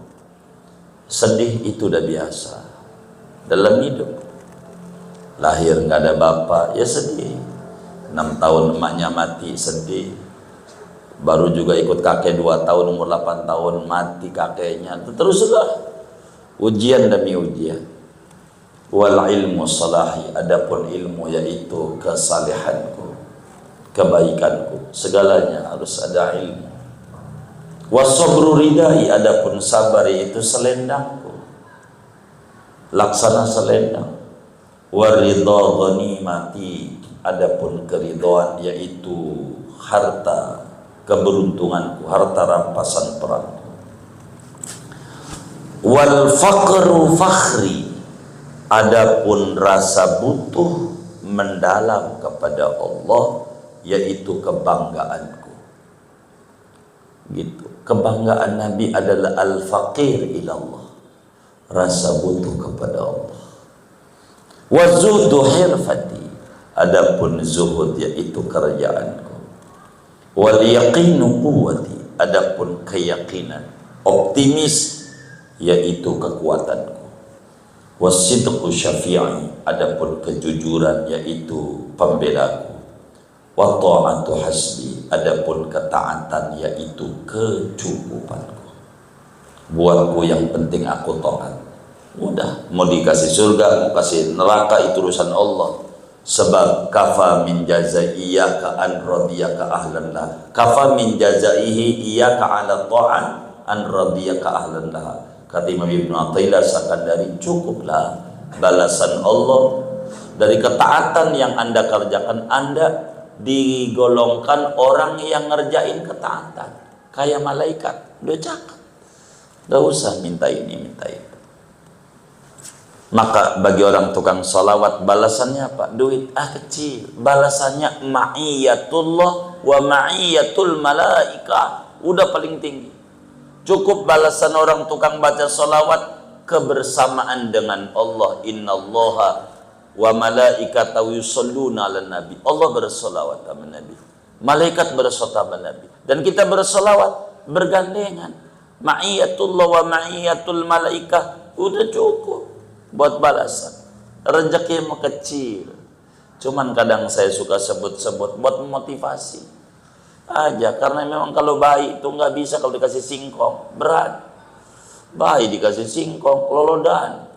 Speaker 1: Sedih itu udah biasa dalam hidup. Lahir nggak ada bapak, ya sedih. 6 tahun emaknya mati, sedih. Baru juga ikut kakek 2 tahun, umur 8 tahun mati kakeknya. Teruslah ujian demi ujian. Wal ilmu salahi, adapun ilmu yaitu kesalehanku, kebaikanku, segalanya harus ada ilmu. Wasabru ridai, adapun sabar yaitu selendangku, laksana selendang. Waridha ghanimati, adapun keridhaan yaitu harta keberuntunganku, harta rampasan perang. Wal faqru fakhri, adapun rasa butuh mendalam kepada Allah yaitu kebanggaanku. Gitu. Kebanggaan Nabi adalah al-faqir ilallah, rasa butuh kepada Allah. Wa zuhdu hirfati, adapun zuhud yaitu kerjaanku. Wal yaqinu quwwati, adapun keyakinan, optimis yaitu kekuatanku. Wasidqu syafi'i, adapun kejujuran yaitu pembelaku. Wa ta'atu hasbi, adapun ketaatan yaitu kecukupanku. Buatku yang penting aku taat. Udah, mau dikasih surga, mau kasih neraka itu urusan Allah. Sebab kafa min jazaiyaka an radiyaka ahlan lah. Kafa min jazaihi iyaka ala ta'an an radiyaka ahlan lah. Kata Imam Ibnu Athaillah, sakandari cukuplah balasan Allah dari ketaatan yang Anda kerjakan. Anda digolongkan orang yang ngerjain ketaatan kayak malaikat, udah cakep, gak usah minta ini minta itu. Maka bagi orang tukang salawat balasannya apa? Duit kecil, balasannya ma'iyatullah wa ma'iyatul malaika, udah paling tinggi. Cukup balasan orang tukang baca salawat kebersamaan dengan Allah. Innallaha wa malaikatahu yusholluna 'alan nabi. Allah bersolawat sama Nabi, malaikat bersolawat sama Nabi, dan kita bersolawat bergandengan. Ma'iyatullah wa ma'iyatul malaikah, udah cukup buat balasan. Rezeki mah kecil, cuman kadang saya suka sebut-sebut buat motivasi aja, karena memang kalau bayi itu nggak bisa kalau dikasih singkong, berat. Bayi dikasih singkong, lolodan,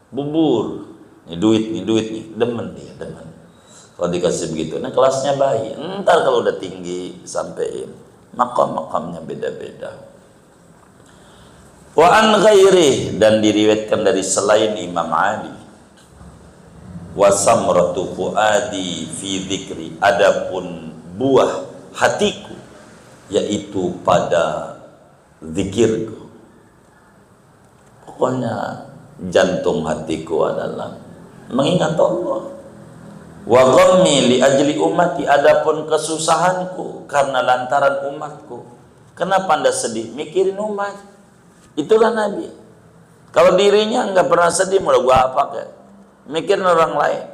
Speaker 1: bubur, nih duit nih, demen dia, demen. Kalau dikasih begitu, nah kelasnya bayi. Ntar kalau udah tinggi sampein, makam-makamnya beda-beda. Wa an ghairi, dan diriwayatkan dari selain Imam Ali. Wa samratu fuadi fi dzikri, adapun buah hatiku yaitu pada zikirku. Pokoknya jantung hatiku adalah mengingat Allah. Wa ghammi li ajli ummati, adapun kesusahanku karena lantaran umatku. Kenapa Anda sedih? Mikirin umat. Itulah Nabi. Kalau dirinya nggak pernah sedih, mau gua apa kayak mikirin orang lain.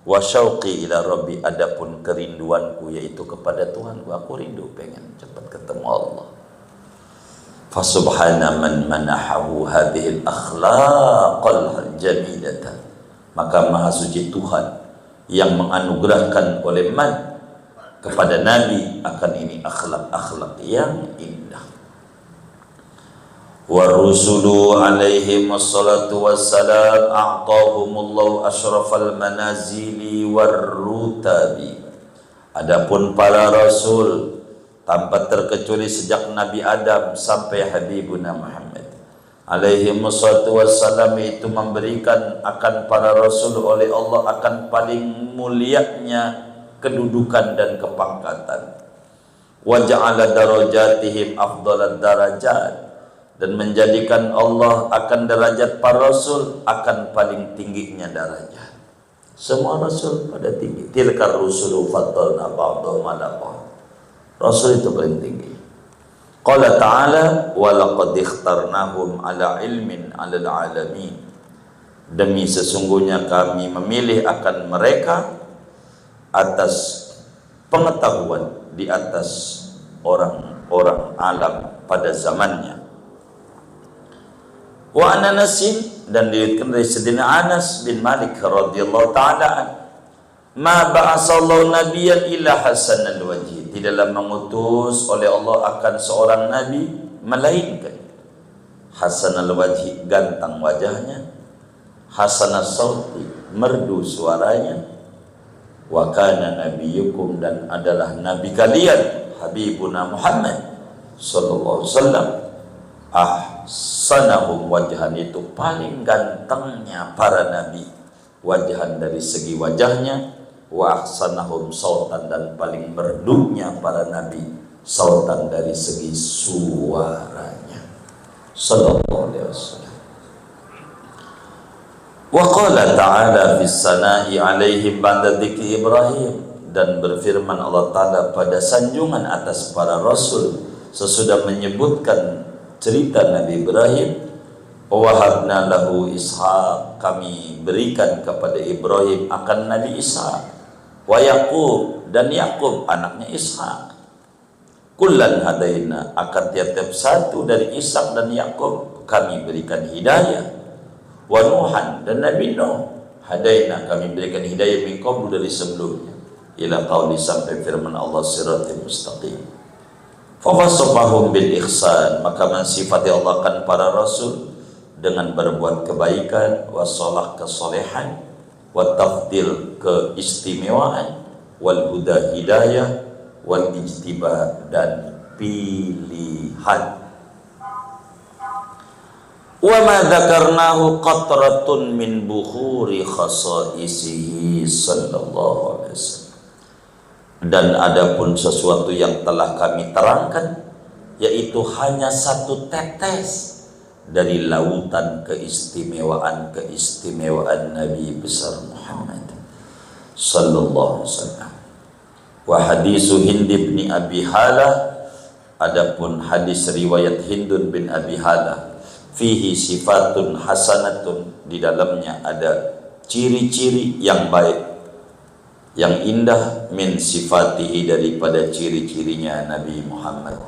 Speaker 1: Wa syauqi ila rabbi, adapun kerinduanku yaitu kepada Tuhanku, aku rindu pengen cepat ketemu Allah. Fa subhana man manahahu hadhil akhlaqal jamilata, maka maha suci Tuhan yang menganugerahkan oleh man kepada Nabi akan ini akhlak-akhlak yang indah. Wa rusulu alaihi wassalatu wassalam a'tahumullahu asyrafal manazili warrutabi, adapun para rasul tanpa terkecuali sejak Nabi Adam sampai Habibuna Muhammad alaihi wassalatu wassalam itu memberikan akan para rasul oleh Allah akan paling mulianya kedudukan dan kepangkatan. Wa ja'ala darajatihim afdhalad darajat, dan menjadikan Allah akan derajat para rasul akan paling tingginya derajat. Semua rasul pada tinggi. Tilkar rusulu faddalna ba'dahum 'ala ba'd. Rasul itu paling tinggi. Qala ta'ala wa laqad ikhtarnahum 'ala ilmin 'alal 'alamin. Demi sesungguhnya kami memilih akan mereka atas pengetahuan di atas orang-orang alam pada zamannya. Wa Anasin, dan diriwayatkan dari Sayyidina Anas bin Malik radhiyallahu taala an, ma ba'asallahu nabiyyan illa hasanal wajhi, tidaklah mengutus oleh Allah akan seorang nabi melainkan hasanal wajhi, gantang wajahnya, hasanas sauti, merdu suaranya, wa kana nabiyyukum, dan adalah nabi kalian Habibuna Muhammad sallallahu alaihi wasallam ahsanahum wajhan, itu paling gantengnya para nabi wajhan dari segi wajahnya, wa ahsanahum sautan, dan paling merdunya para nabi sautan dari segi suaranya sallallahu alaihi wasallam. Wa qala ta'ala fis sana'i alaihim ba'da dzikri Ibrahim, dan berfirman Allah Ta'ala pada sanjungan atas para rasul sesudah menyebutkan cerita Nabi Ibrahim. Wahabna lahu Ishaq, kami berikan kepada Ibrahim akan Nabi Ishaq. Wa Yaqub, dan Yaqub anaknya Ishaq. Kullan hadaina, akan tiap-tiap satu dari Ishaq dan Yaqub kami berikan hidayah. wa Nuhan, dan Nabi Nuh. Hadaina, kami berikan hidayah min qablu, dari sebelumnya, ila qauli, sampai firman Allah, siratal mustaqim. Fawasafahum bil ihsan, maka mensifati Allah kan para rasul dengan berbuat kebaikan, wasolah kesolehan, wa tafdil keistimewaan, wal huda hidayah, wal ijtiba dan pilihan. Wa ma dzakarnahu qatratun min bukhuri khasaisihi sallallahu alaihi wasallam. Dan adapun sesuatu yang telah kami terangkan, yaitu hanya satu tetes dari lautan keistimewaan Nabi besar Muhammad sallallahu alaihi wasallam. Wa hadisu Hind bin Abi Halah, adapun hadis riwayat Hindun bin Abi Halah, fihi sifatun hasanatun, di dalamnya ada ciri-ciri yang baik, yang indah, min sifatihi, daripada ciri-cirinya Nabi Muhammad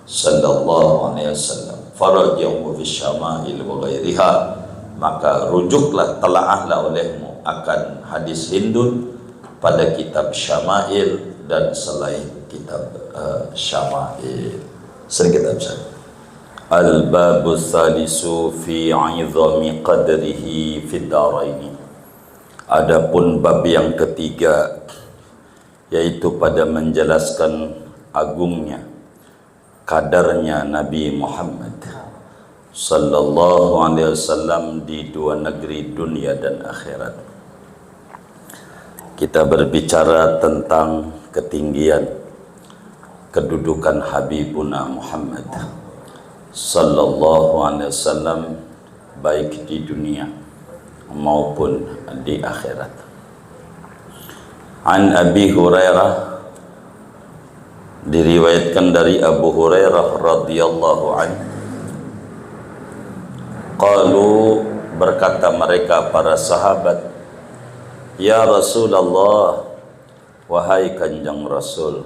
Speaker 1: sallallahu alaihi wasallam. Farajahu fi syama'il wa ghairiha, maka rujuklah, telaahlah olehmu akan hadis Hindun pada kitab Syama'il dan selain kitab Syama'il. Sering kita baca. Al-babu tsalisu fi 'idhami qadrihi fid daraini. Adapun bab yang ketiga, yaitu pada menjelaskan agungnya, kadarnya Nabi Muhammad sallallahu alaihi wasallam di dua negeri, dunia dan akhirat. Kita berbicara tentang ketinggian kedudukan Habibuna Muhammad sallallahu alaihi wasallam, baik di dunia maupun di akhirat. An Abi Hurairah, diriwayatkan dari Abu Hurairah radhiyallahu anhu, qalu, berkata mereka para sahabat, ya Rasulullah, wahai Kanjeng Rasul,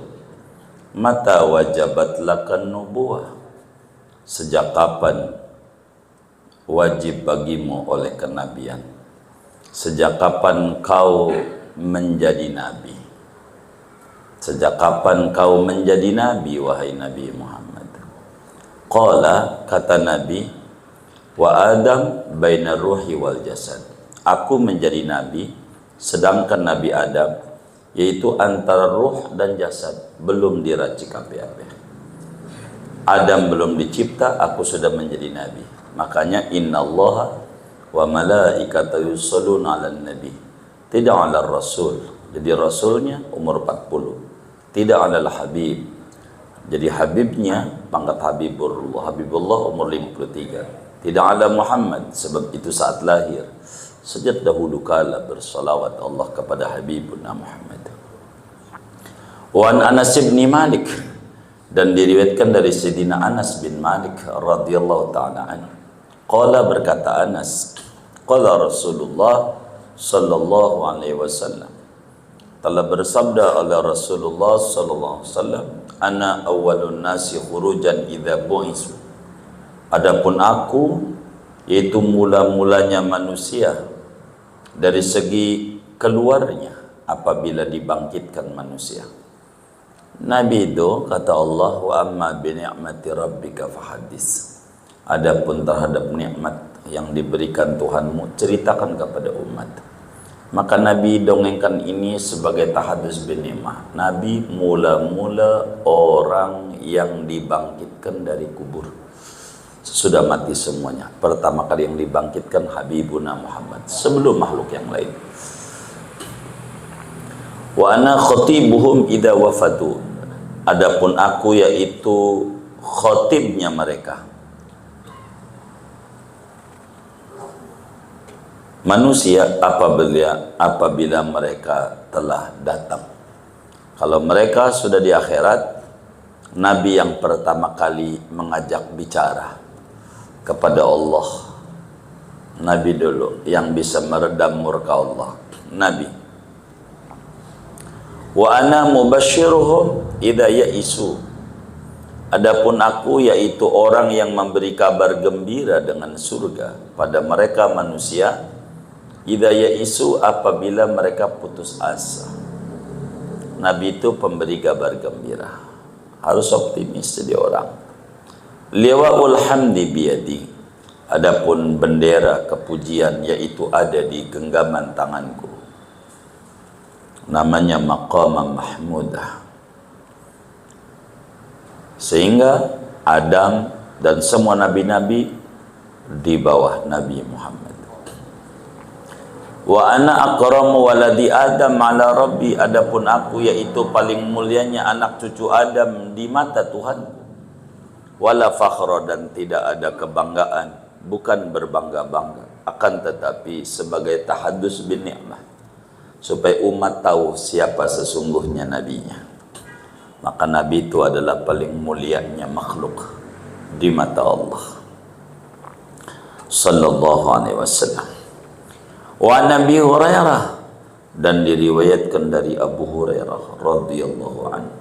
Speaker 1: mata wajabat lakan nubuwah, sejak kapan wajib bagimu oleh kenabian? Sejak kapan kau menjadi nabi? Sejak kapan kau menjadi nabi, wahai Nabi Muhammad? Qala, kata Nabi, wa Adam baina ruhi wal jasad. Aku menjadi nabi, sedangkan Nabi Adam, yaitu antara ruh dan jasad, belum diracik apa-apa. Adam belum dicipta, aku sudah menjadi nabi. Makanya innallaha wa malaikatahu yusholluna 'alan nabi, tidak 'alal rasul. Jadi rasulnya umur 40, tidak 'alal habib. Jadi habibnya pangkat Habibullah umur 53. Tidak 'ala Muhammad, sebab itu saat lahir. Sejak dahulu kala bersalawat Allah kepada Habibuna Muhammad. Wa an Anas bin Malik, dan diriwayatkan dari Sayyidina Anas bin Malik radhiyallahu ta'ala anhu. Qala, berkata Anas, qala Rasulullah sallallahu alaihi wasallam, telah bersabda oleh Rasulullah sallallahu alaihi wasallam, ana awwalun nasi khurujan idza bu'isu. Adapun aku, yaitu mula-mulanya manusia dari segi keluarnya apabila dibangkitkan manusia. Nabi itu, kata Allah, wa amma bi ni'mati rabbika fahaddits. Adapun terhadap nikmat yang diberikan Tuhanmu, ceritakan kepada umat. Maka Nabi dongengkan ini sebagai tahadus bin ni'mah. Nabi mula-mula orang yang dibangkitkan dari kubur. Sudah mati semuanya. Pertama kali yang dibangkitkan Habibuna Muhammad, sebelum makhluk yang lain. Wa ana khatibuhum idza wafatu. Adapun aku, yaitu khatibnya mereka, manusia apabila mereka telah datang. Kalau mereka sudah di akhirat, Nabi yang pertama kali mengajak bicara kepada Allah, Nabi dulu yang bisa meredam murka Allah, Nabi. Wa ana mubasyiruhum idza ya'isu. Adapun aku yaitu orang yang memberi kabar gembira dengan surga pada mereka manusia, idza yaisu apabila mereka putus asa. Nabi itu pemberi kabar gembira. Harus optimis jadi orang. Liwaul hamdi biyadi. Adapun bendera kepujian yaitu ada di genggaman tanganku. Namanya maqamah mahmudah. Sehingga Adam dan semua nabi-nabi di bawah Nabi Muhammad. Wa ana akramu waladi Adam ala Rabbi. Adapun aku yaitu paling mulianya anak cucu Adam di mata Tuhanku. Wala fakhra, dan tidak ada kebanggaan, bukan berbangga-bangga, akan tetapi sebagai tahadus bin ni'mah, supaya umat tahu siapa sesungguhnya nabinya. Maka Nabi itu adalah paling mulianya makhluk di mata Allah sallallahu alaihi wasallam. Wa Nabi Hurairah, dan diriwayatkan dari Abu Hurairah radhiyallahu anhu.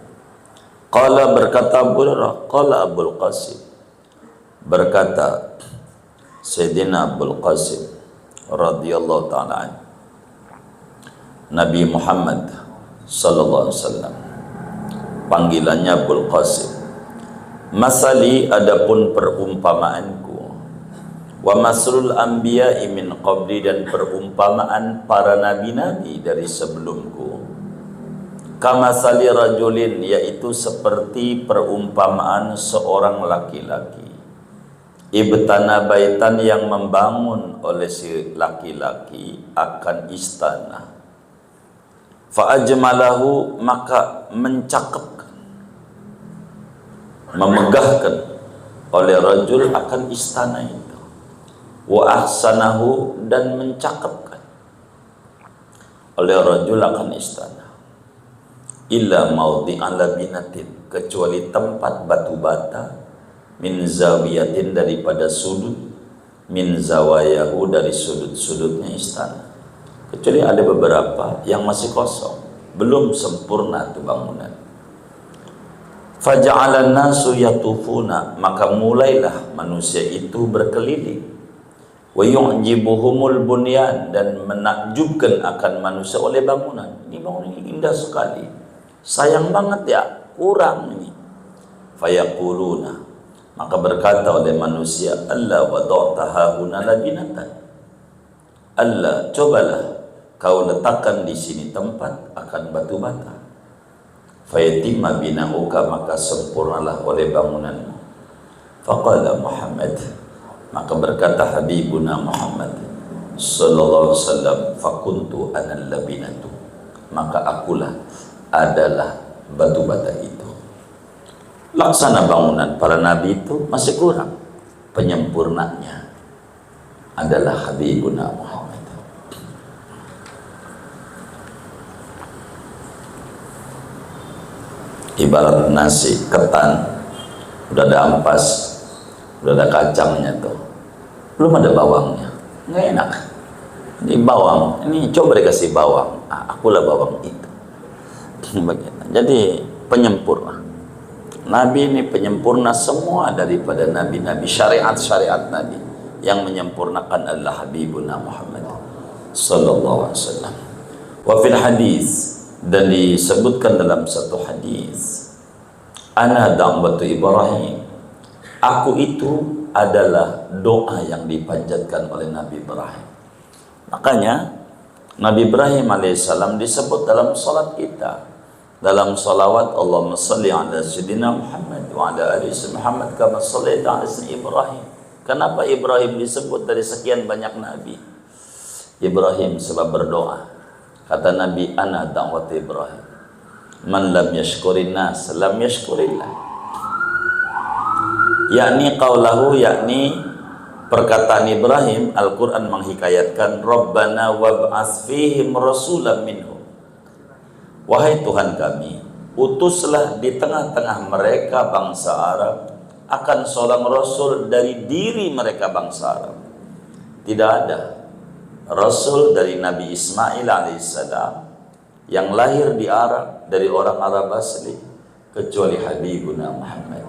Speaker 1: Qala, berkata Abu Hurairah, qala Abul Qasim, berkata Sayyidina Abul Qasim radhiyallahu ta'ala anhu, Nabi Muhammad sallallahu alaihi wasallam, panggilannya Abul Qasim. Masali, adapun perumpamaanku, wa masrul anbiya'i min qabli, dan perumpamaan para nabi-nabi dari sebelumku, kamasali rajulin, yaitu seperti perumpamaan seorang laki-laki, ibtana baitan, yang membangun oleh si laki-laki akan istana, fa ajmalahu, maka mencakepkan, memegahkan oleh rajul akan istana itu, wa ahsanahu, dan mencakepkan oleh rajul akan istana, illa maudhi'an labinatin, kecuali tempat batu bata, min zawiyatin, daripada sudut, min zawayahu, dari sudut-sudutnya istana, kecuali ada beberapa yang masih kosong, belum sempurna itu bangunan. Faja'alan nasu yatufuna, maka mulailah manusia itu berkeliling, wa yu'jibuhumul bunyan, dan menakjubkan akan manusia oleh bangunan. Ini bangunan ini indah sekali, sayang banget ya, kurang ini. Fayaquluna, maka berkata oleh manusia, Allah wada'ta hahuna labinatan, Allah, cobalah kau letakkan di sini tempat akan batu bata. Fayatimma bina'uka, maka sempurnalah oleh bangunanmu. Faqala Muhammad, maka berkata Habibuna Muhammad sallallahu alaihi wasallam, fakuntu anal labinatu, maka akulah adalah batu bata itu. Laksana bangunan para nabi itu masih kurang, penyempurnanya adalah Habibuna Muhammad. Ibarat nasi ketan, udah ada ampas, udah ada kacangnya tuh, belum ada bawangnya, nggak enak. Ini bawang, ini coba dikasih bawang, akulah bawang itu. Jadi penyempurna. Nabi ini penyempurna semua daripada nabi-nabi, syariat-syariat Nabi yang menyempurnakan adalah Habibuna Muhammad sallallahu alaihi wasallam. Wa fil hadis, dan disebutkan dalam satu hadis, ana da'watu Ibrahim, aku itu adalah doa yang dipanjatkan oleh Nabi Ibrahim. Makanya Nabi Ibrahim alaihissalam disebut dalam salat kita, dalam salawat, Allahumma salli ala sayyidina Muhammad wa ala ali Muhammad kama sallaita ala sayyidina Ibrahim. Kenapa Ibrahim disebut dari sekian banyak nabi? Ibrahim sebab berdoa. Kata Nabi, ana da'wat Ibrahim, man lam yashkurin nas lam yashkurillah. Yakni qaulahu, yakni perkataan Ibrahim. Al-Quran menghikayatkan, Rabbana wab'ats fihim rasulan minhum, wahai Tuhan kami, utuslah di tengah-tengah mereka bangsa Arab akan seorang rasul dari diri mereka bangsa Arab. Tidak ada rasul dari Nabi Ismail alaihissalam yang lahir di Arab dari orang Arab asli kecuali Habibuna Muhammad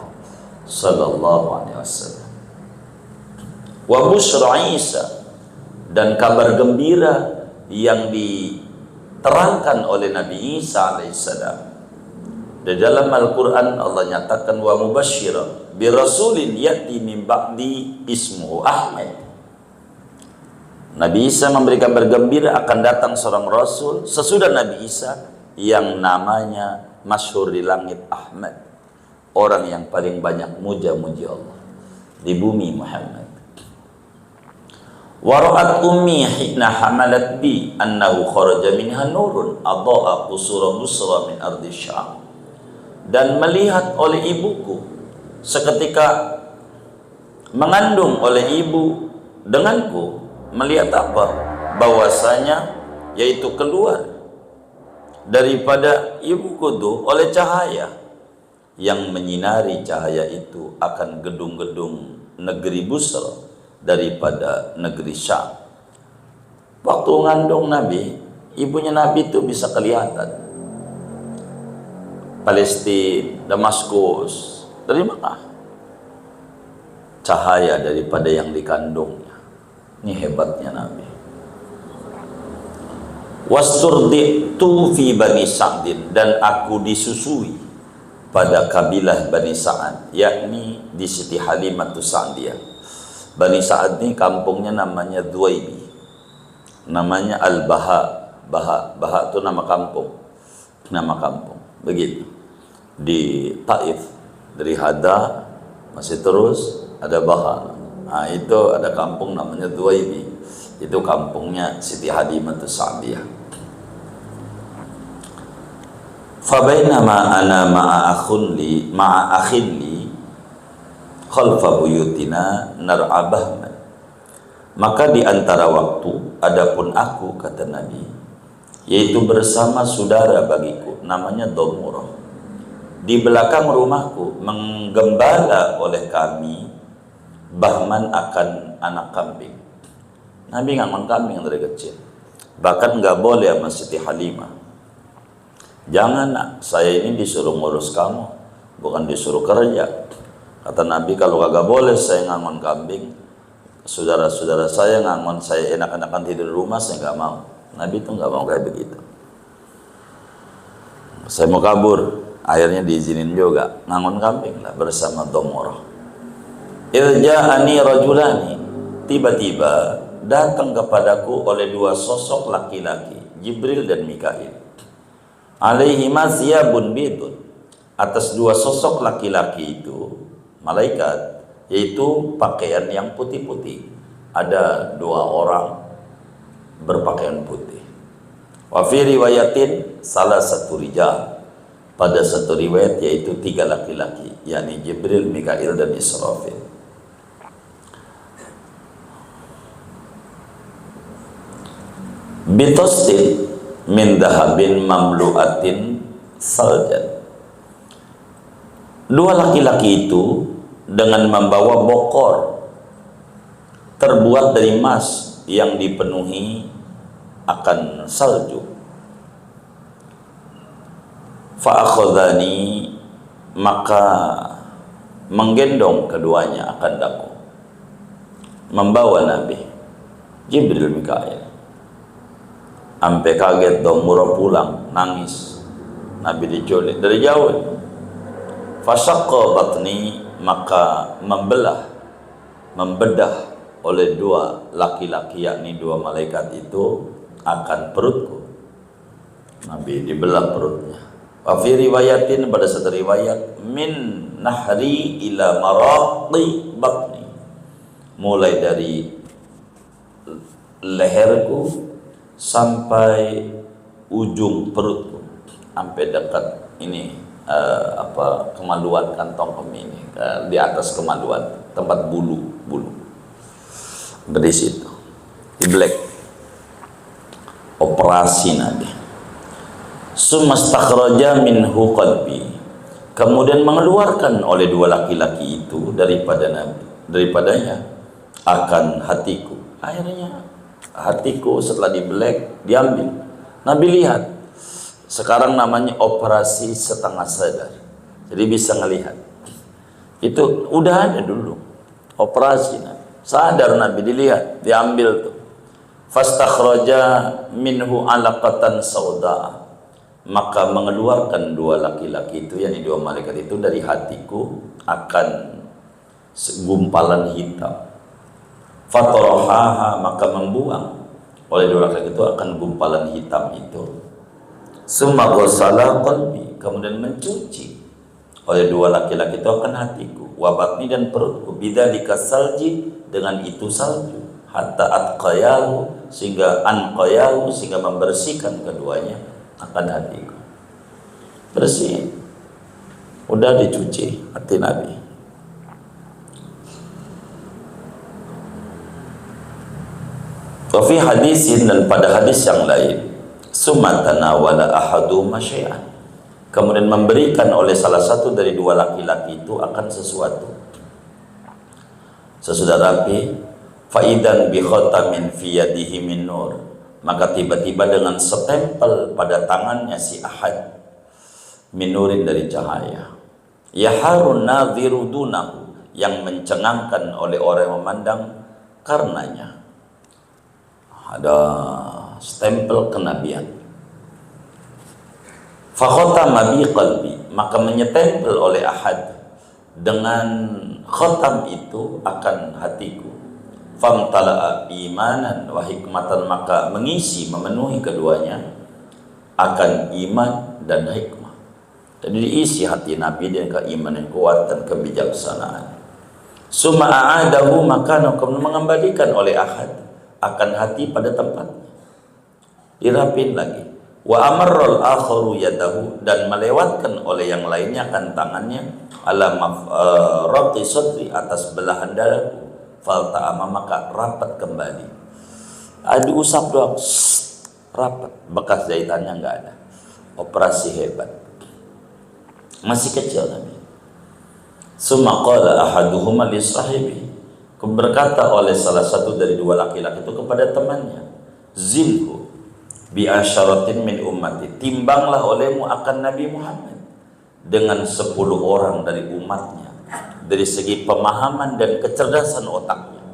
Speaker 1: sallallahu alaihi wasallam. Wa busyra Isa, dan kabar gembira yang diterangkan oleh Nabi Isa alaihissalam. Di dalam Al-Quran Allah nyatakan wa mubasysyiran bi rasulin ya'ti min ba'di ismuhu Ahmad. Nabi Isa memberikan kabar gembira akan datang seorang rasul sesudah Nabi Isa yang namanya masyhur di langit Ahmad, orang yang paling banyak muja-muji Allah di bumi Muhammad. Wa ra'at ummi hina hamalat bi annahu kharaja minha nurun adha'a qusura Busra min ardi Syam. Dan melihat oleh ibuku seketika mengandung oleh ibu denganku, melihat apa? Bahwasanya yaitu keluar daripada ibuku tuh oleh cahaya yang menyinari, cahaya itu akan gedung-gedung negeri Busra daripada negeri Syam. Waktu ngandung Nabi, ibunya Nabi itu bisa kelihatan. Palestina, Damaskus, dari mana? Cahaya daripada yang dikandungnya. Ini hebatnya Nabi. Wasturditu fi Bani Sa'din, dan aku disusui pada kabilah Bani Sa'ad, yakni di Siti Halimah Sa'diyah. Bani Sa'ad ini kampungnya namanya Dhuwaibi, namanya Al-Baha. Baha itu nama kampung, begitu. Di Taif, dari Hada masih terus ada Baha. Nah, itu ada kampung namanya Dhuwaibi, itu kampungnya Siti Halimah Sa'diyah. Fabainama ana ma'a akhin li khalfa buyutina nar'a bahman. Maka di antara waktu, adapun aku, kata Nabi, yaitu bersama saudara bagiku namanya Domurah, di belakang rumahku menggembala oleh kami bahman akan anak kambing. Nabi ngangon kambing dari kecil, bahkan nggak boleh sama Siti Halimah. Jangan nak, saya ini disuruh ngurus kamu, bukan disuruh kerja. Kata Nabi, kalau kagak boleh saya ngangon kambing, saudara-saudara saya ngangon, saya enak-enakan tidur di rumah, saya nggak mau. Nabi itu nggak mau kayak begitu. Saya mau kabur, akhirnya diizinin juga ngangon kambing lah bersama Domorah. Irja'ani rajulani, tiba-tiba datang kepadaku oleh dua sosok laki-laki, Jibril dan Mikail. Alaihima thiyabun bidun, atas dua sosok laki-laki itu malaikat, yaitu pakaian yang putih-putih. Ada dua orang berpakaian putih. Wa fi riwayatin salah satu rijal, pada satu riwayat yaitu tiga laki-laki, yakni Jibril, Mikail dan Israfil. Bitostin min dahabin mamlu'atin saljan. Dua laki-laki itu dengan membawa bokor terbuat dari emas yang dipenuhi akan salju. Fa'akhadhani, maka menggendong keduanya akan daku, membawa Nabi Jibril, Mikail. Sampai kaget dong, Murah pulang nangis. Nabi diculik dari jauh. Fasaqqa batni, maka membedah oleh dua laki-laki, yakni dua malaikat itu, akan perutku. Nabi dibelah perutnya. Wa fi riwayatin, pada satu riwayat, min nahri ila maraqi batni, mulai dari leherku sampai ujung perutku, sampai dekat ini kemaluan kantong kemih ini, di atas kemaluan, tempat bulu dari situ di black. Operasi Nabi. Sumastakhraja minhu qalbi, kemudian mengeluarkan oleh dua laki-laki itu daripadanya akan hatiku. Akhirnya hatiku setelah dibelek diambil. Nabi lihat. Sekarang namanya operasi setengah sadar, jadi bisa ngelihat. Itu udah ada dulu operasi Nabi. Sadar Nabi, dilihat, diambil tuh. Fastakhraja minhu alaqatan sauda, maka mengeluarkan dua laki-laki itu, yakni dua malaikat itu, dari hatiku akan gumpalan hitam. Fatarahaha, maka membuang oleh dua laki-laki itu akan gumpalan hitam itu. Summa ghassala qalbi, kemudian mencuci oleh dua laki-laki itu akan hatiku, wa batni, dan perutku, bidzalika salji, dengan itu salju, hatta atqayahu, sehingga anqayahu, sehingga membersihkan keduanya akan hatiku. Bersih, udah dicuci hati Nabi. Wa fi hadisin, dan pada hadis yang lain, summa tanawala ahadu masyai'an, kemudian memberikan oleh salah satu dari dua laki-laki itu akan sesuatu. Sesudah rapi, faidan bi khatamin fi yadihi min nur, maka tiba-tiba dengan setempel pada tangannya si Ahad min nurin, dari cahaya, yaharun nadhiru dunahu, yang mencengangkan oleh orang yang memandang karenanya. Ada stempel kenabian. Fakhatama bi qalbi, maka menyetempel oleh Ahad dengan khatam itu akan hatiku. Famtala'a imanan wa hikmatan, maka mengisi, memenuhi keduanya akan iman dan hikmah. Jadi diisi hati Nabi dengan keimanan kuat dan kebijaksanaan. Summa a'adahu, maka mengembalikan oleh Ahad akan hati pada tempatnya, dirapin lagi. Wa amarral akharu yadahu, dan melewatkan oleh yang lainnya akan tangannya, ala raqi sadri, atas belahan dadaku, falta'ama, maka rapat kembali. Diusap doang, rapat, bekas jahitannya nggak ada. Operasi hebat. Masih kecil Nabi. Summa qala ahaduhuma li sahibi, berkata oleh salah satu dari dua laki-laki itu kepada temannya, zilhu bi asyaratin min ummati, timbanglah olehmu akan Nabi Muhammad dengan 10 orang dari umatnya, dari segi pemahaman dan kecerdasan otaknya.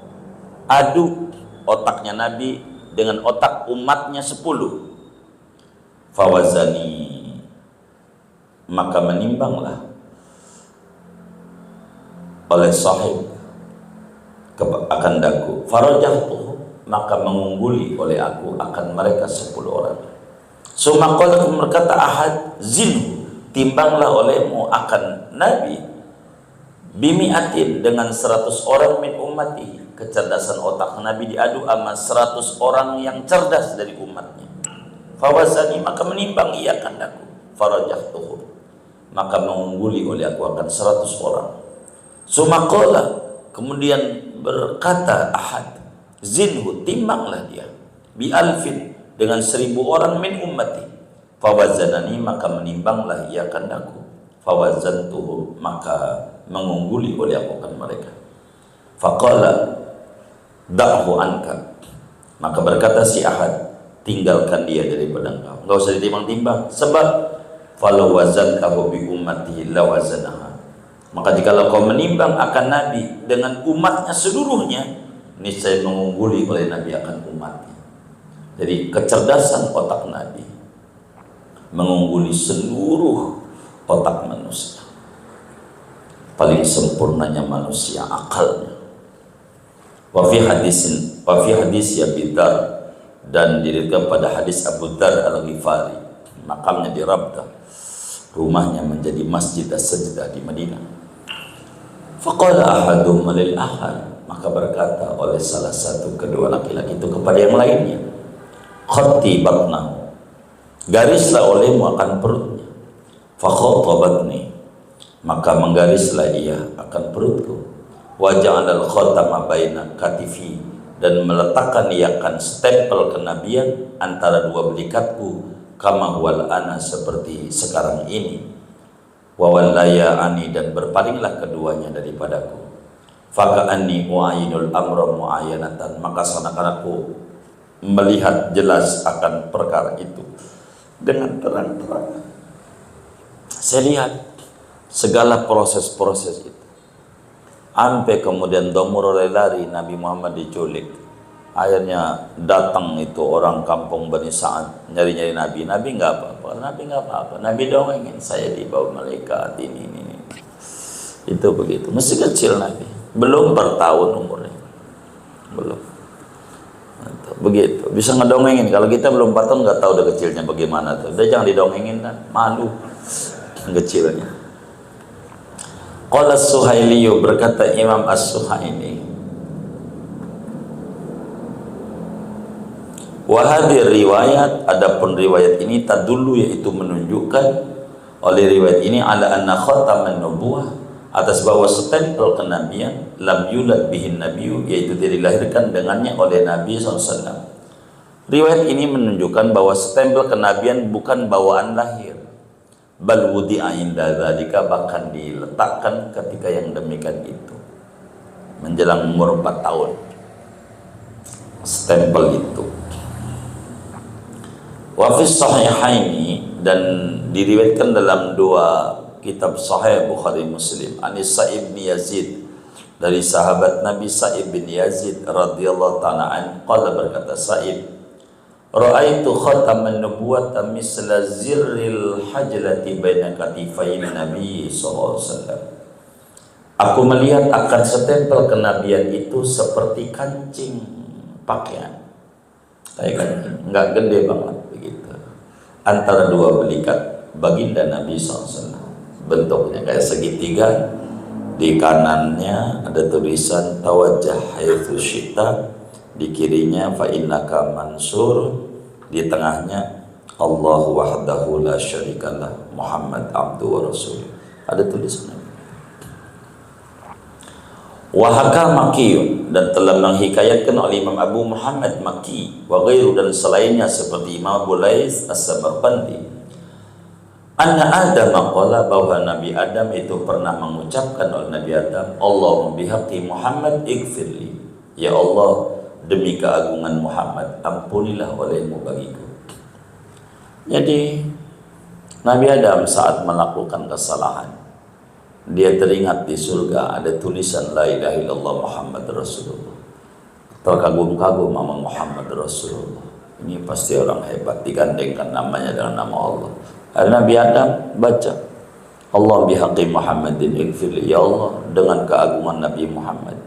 Speaker 1: Adu otaknya Nabi dengan otak umatnya 10. Fawazani, maka menimbanglah oleh sahib akan daku, farajahtuhu, maka mengungguli oleh aku akan mereka 10 orang. Sumaqala, berkata Ahad, zilhu, timbanglah olehmu akan Nabi bimi'atin, dengan 100 orang min ummati. Kecerdasan otak Nabi diadu sama 100 orang yang cerdas dari umatnya. Fawazani, maka menimbang ia akan daku, farajahtuhu, maka mengungguli oleh aku akan 100 orang. Sumaqala, kemudian berkata Ahad, zinhu, timbanglah dia, bi alfin, dengan 1000 orang min ummati. Fawazanani, maka menimbanglah ia kandaku. Fawazantuhu, maka mengungguli oleh aku akan mereka. Faqala da'hu anka, maka berkata si Ahad, tinggalkan dia daripada engkau, enggak usah ditimbang-timbang, sebab falau wazantahu bi ummatihi lawazanaha, maka jikalau kau menimbang akan Nabi dengan umatnya seluruhnya, niscaya mengungguli oleh Nabi akan umatnya. Jadi kecerdasan otak Nabi mengungguli seluruh otak manusia. Paling sempurnanya manusia akalnya. Wa fi hadis Abi Dzar, dan diriwayatkan pada hadis Abu Dzar Al-Ghifari, makamnya di Rabdah, rumahnya menjadi masjid as-sajdah di Madinah. Faqala ahadum lil ahad, maka berkata oleh salah satu kedua laki-laki itu kepada yang lainnya, khatti batnahu, garislah olehmu akan perutnya. Fakhattabatni, maka menggarislah ia akan perutku. Wa ja'alal khatama baina katifi, dan meletakkan ia akan stempel kenabian antara dua belikatku, kama huwal ana, seperti sekarang ini. Wa wallaya ani, dan berpalinglah keduanya daripadaku. Faka'anni u'ayinul amra mu'ayanatan, maka seakan aku melihat jelas akan perkara itu dengan terang-terang. Saya lihat segala proses-proses itu. Sampai kemudian domur lari, Nabi Muhammad diculik. Akhirnya datang itu orang kampung Bani Sa'ad nyari-nyari Nabi. Nabi nggak apa-apa, Nabi nggak apa-apa. Nabi dongengin, saya dibawa malaikat ini. Itu begitu. Masih kecil Nabi, belum bertahun umurnya, belum. Begitu. Bisa ngedongengin. Kalau kita belum 4 tahun nggak tahu udah kecilnya bagaimana tuh. Udah jangan didongengin kan, malu kecilnya. Qala As-Suhaili, berkata Imam As-Suhaili, wahadir riwayat, adapun riwayat ini tadullu, yaitu menunjukkan oleh riwayat ini ala anna khataman nubuwah, atas bahwa stempel kenabian, lam yulad bihin nabiyyu, yaitu dilahirkan dengannya oleh Nabi SAW. Riwayat ini menunjukkan bahwa stempel kenabian bukan bawaan lahir, bal wudi'a inda dzalika, bahkan diletakkan ketika yang demikian itu, menjelang umur 4 tahun stempel itu. Wa fi sahihaini, dan diriwayatkan dalam 2 kitab sahih Bukhari Muslim, Anis Sa'ib bin Yazid, dari sahabat Nabi Sa'ib bin Yazid radhiyallahu ta'ala an, qala, berkata Sa'ib, ra'aitu khataman nubuwwata misla zirril hajlati baina katifai Nabi sallallahu alaihi wasallam. Aku melihat akan stempel kenabian itu seperti kancing pakaian. Kayak kancing, enggak gede banget begitu. Antara 2 belikat baginda Nabi SAW. Bentuknya kayak segitiga. Di kanannya ada tulisan tawajjah haitsu syi'ta, di kirinya fa innaka mansur, di tengahnya Allahu wahdahu la syarikalah Muhammad abdu wa rasul. Ada tulisannya. Wahaka Makiyun, dan telah menghikayatkan oleh Imam Abu Muhammad Maki wa ghairu, dan selainnya seperti Imam Abu Lais As-Samarqandi, anna Adam qala, bahwa Nabi Adam itu pernah mengucapkan oleh Nabi Adam, Allahumma bihaqqi Muhammad ighfirli, ya Allah, demi keagungan Muhammad ampunilah olehmu bagiku. Jadi Nabi Adam saat melakukan kesalahan, dia teringat di surga ada tulisan la ilaha illallah Muhammad Rasulullah. Terkagum-kagum sama Muhammad Rasulullah. Ini pasti orang hebat, digandengkan namanya dengan nama Allah. Nabi Adam baca, Allah bihaqqi Muhammadin ighfirli, ya Allah, dengan keagungan Nabi Muhammad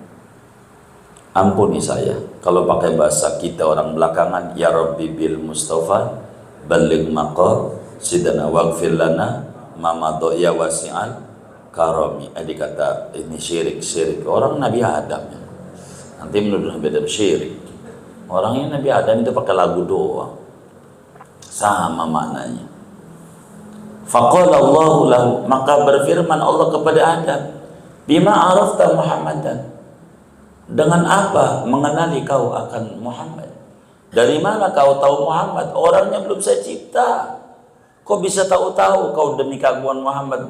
Speaker 1: ampuni saya. Kalau pakai bahasa kita orang belakangan, ya Rabbi bil Mustafa baligh maqasidana waghfir lana ma madha ya wasi'al karami. Dikata ini syirik orang Nabi Adam ya. Nanti menuduh Nabi Adam syirik. Orangnya Nabi Adam itu pakai lagu doang, sama maknanya. Faqala Allahu lahu, maka berfirman Allah kepada Adam, bima arafta Muhammadan, dengan apa mengenali kau akan Muhammad? Dari mana kau tahu Muhammad? Orangnya belum saya cipta. Kok bisa tahu-tahu kau demi keagungan Muhammad?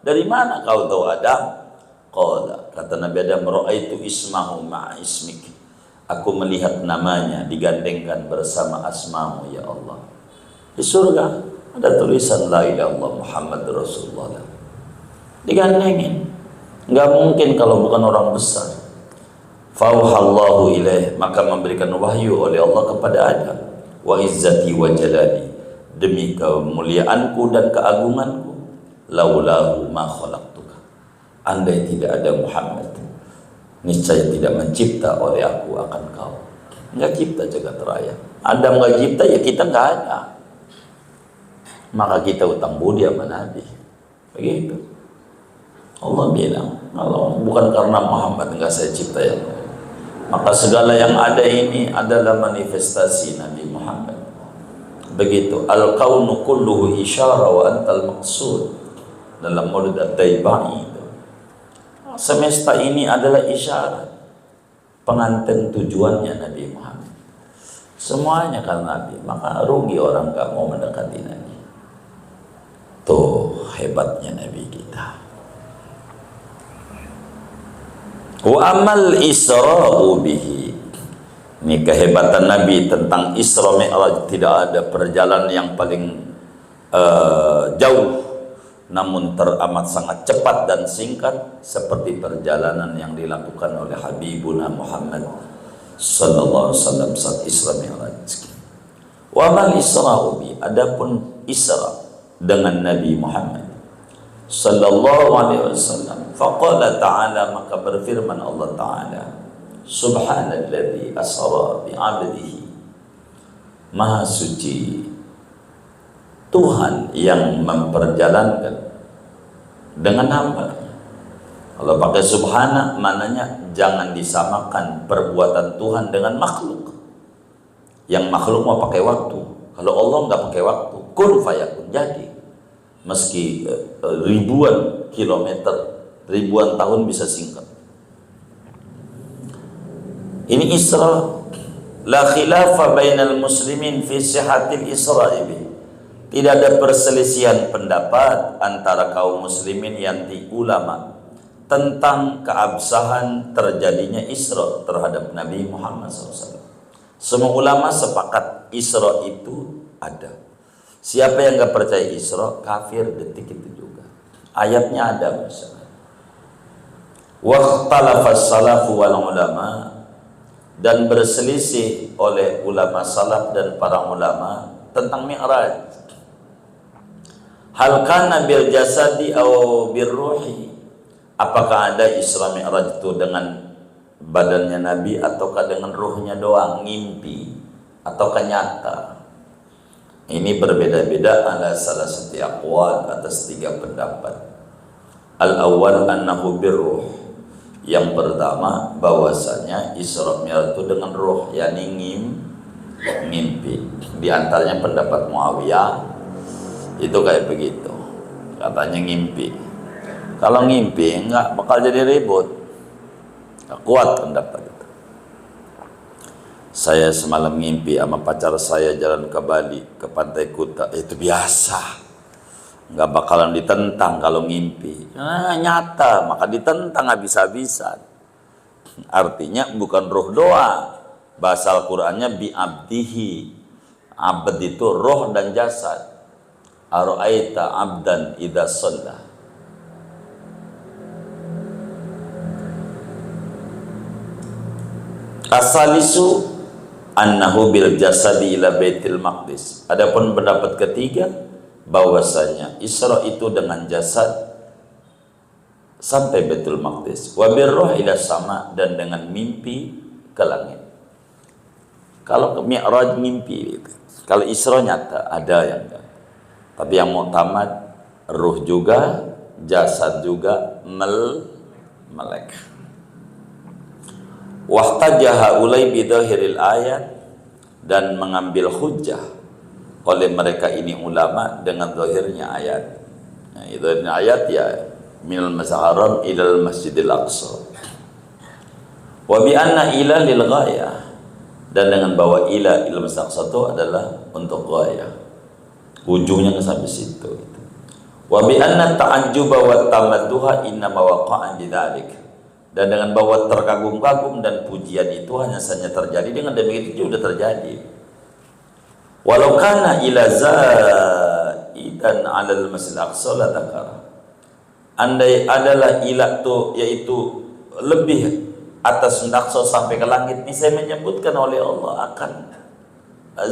Speaker 1: Dari mana kau tahu Adam? Qala, kata Nabi Adam, ra'aitu ismahu ma'a ismik, aku melihat namanya digandengkan bersama asmamu ya Allah. Di surga ada tulisan la ilaha illallah Muhammad Rasulullah, digandengin. Nggak mungkin kalau bukan orang besar. Fauhallahu ilaih, maka memberikan wahyu oleh Allah kepada Adam, wa izzati wa jalali, demi kemuliaanku dan keagunganku, laulahu ma khalaqtuka, andai tidak ada Muhammad, niscaya tidak mencipta oleh aku akan kau. Nggak cipta jagat raya. Adam nggak cipta, ya kita nggak ada. Maka kita utang budi sama Nabi. Begitu. Allah bilang, kalau bukan karena Muhammad nggak saya cipta ya. Maka segala yang ada ini adalah manifestasi Nabi Muhammad. Begitu. Al-kaunu kulluhu isyara wa antal maqsud, dalam Maulid At-Taibai itu. Semesta ini adalah isyarat, pengantin tujuannya Nabi Muhammad. Semuanya kan Nabi, maka rugi orang gak mau mendekati Nabi. Tuh hebatnya Nabi kita. Wa amal isra'u bihi, ini kehebatan Nabi tentang Isra Mi'raj. Tidak ada perjalanan yang paling jauh namun teramat sangat cepat dan singkat seperti perjalanan yang dilakukan oleh Habibuna Muhammad sallallahu alaihi wasallam saat Isra Mi'raj. Wa mal Isra'u bi, adapun Isra dengan Nabi Muhammad sallallahu alaihi wasallam, faqala ta'ala, maka berfirman Allah Ta'ala, subhanalladzi asra bi 'abdihi, maha suci Tuhan yang memperjalankan dengan hamba. Kalau pakai subhana, maknanya jangan disamakan perbuatan Tuhan dengan makhluk. Yang makhluk mau pakai waktu, kalau Allah nggak pakai waktu, kun fayakun, jadi. Meski ribuan kilometer, ribuan tahun bisa singkat. Ini Isra. La khilafa bainal muslimin fi sihhatil Isra'i bih. Tidak ada perselisihan pendapat antara kaum muslimin yang di ulama tentang keabsahan terjadinya Isra terhadap Nabi Muhammad SAW. Semua ulama sepakat Isra itu ada. Siapa yang nggak percaya Isra, kafir detik itu juga. Ayatnya ada misalnya. Waqtalafa salafu wal ulama, dan berselisih oleh ulama salaf dan para ulama tentang Mi'raj. Hal kana bil jasadi aw bir ruhi, apakah ada Isra Mi'raj itu dengan badannya Nabi ataukah dengan ruhnya doang, ngimpi ataukah nyata? Ini berbeda-beda, ada salah satu aqwal atas 3 pendapat. Al-awwal annahu bir ruh, yang pertama bahwasanya Isra Mi'raj itu dengan ruh, yakni ngimpi. Di antaranya pendapat Muawiyah itu kayak begitu, katanya ngimpi. Kalau ngimpi enggak bakal jadi ribut, enggak kuat pendapat itu. Saya semalam ngimpi sama pacar saya jalan ke Bali, ke Pantai Kuta, itu biasa, enggak bakalan ditentang kalau ngimpi. Nyata, maka ditentang habis-habisan. Artinya bukan roh doang, bahasa Al-Qur'annya bi abdihi, abd itu roh dan jasad. Ara'aita abdan idza shalla. Asalisu annahu bil jasadi ila Baitul Maqdis. Adapun pendapat ketiga bahwasanya Isra itu dengan jasad sampai Baitul Maqdis, wa birruh ila sama, dan dengan mimpi ke langit. Kalau ke Mi'raj mimpi, kalau Isra nyata, ada yang enggak. Tapi yang muktamad ruh juga, jasad juga, melek. Wahtajaha ulai bidahiril ayat, dan mengambil hujjah oleh mereka ini ulama dengan zahirnya ayat. Nah, itu ayat ya, minal masjidil haram ilal masjidil aqsa. Wa bi anna ila lil ghayah, dan dengan bahwa ila ilal masjidil aqsa itu adalah untuk ghayah, ujungnya ke sampai situ. Wa bi anna ta'ajjuba wa tamadduha inna ma waqa'a bidzalik, dan dengan bahwa terkagum-kagum dan pujian itu hanya saja terjadi dengan demikian itu sudah terjadi. Walau kana ila zaidan 'ala al-masjidil aqsa la dzakara, andai adalah ila itu yaitu lebih atas Aqsa sampai ke langit, ini saya menyebutkan oleh Allah akan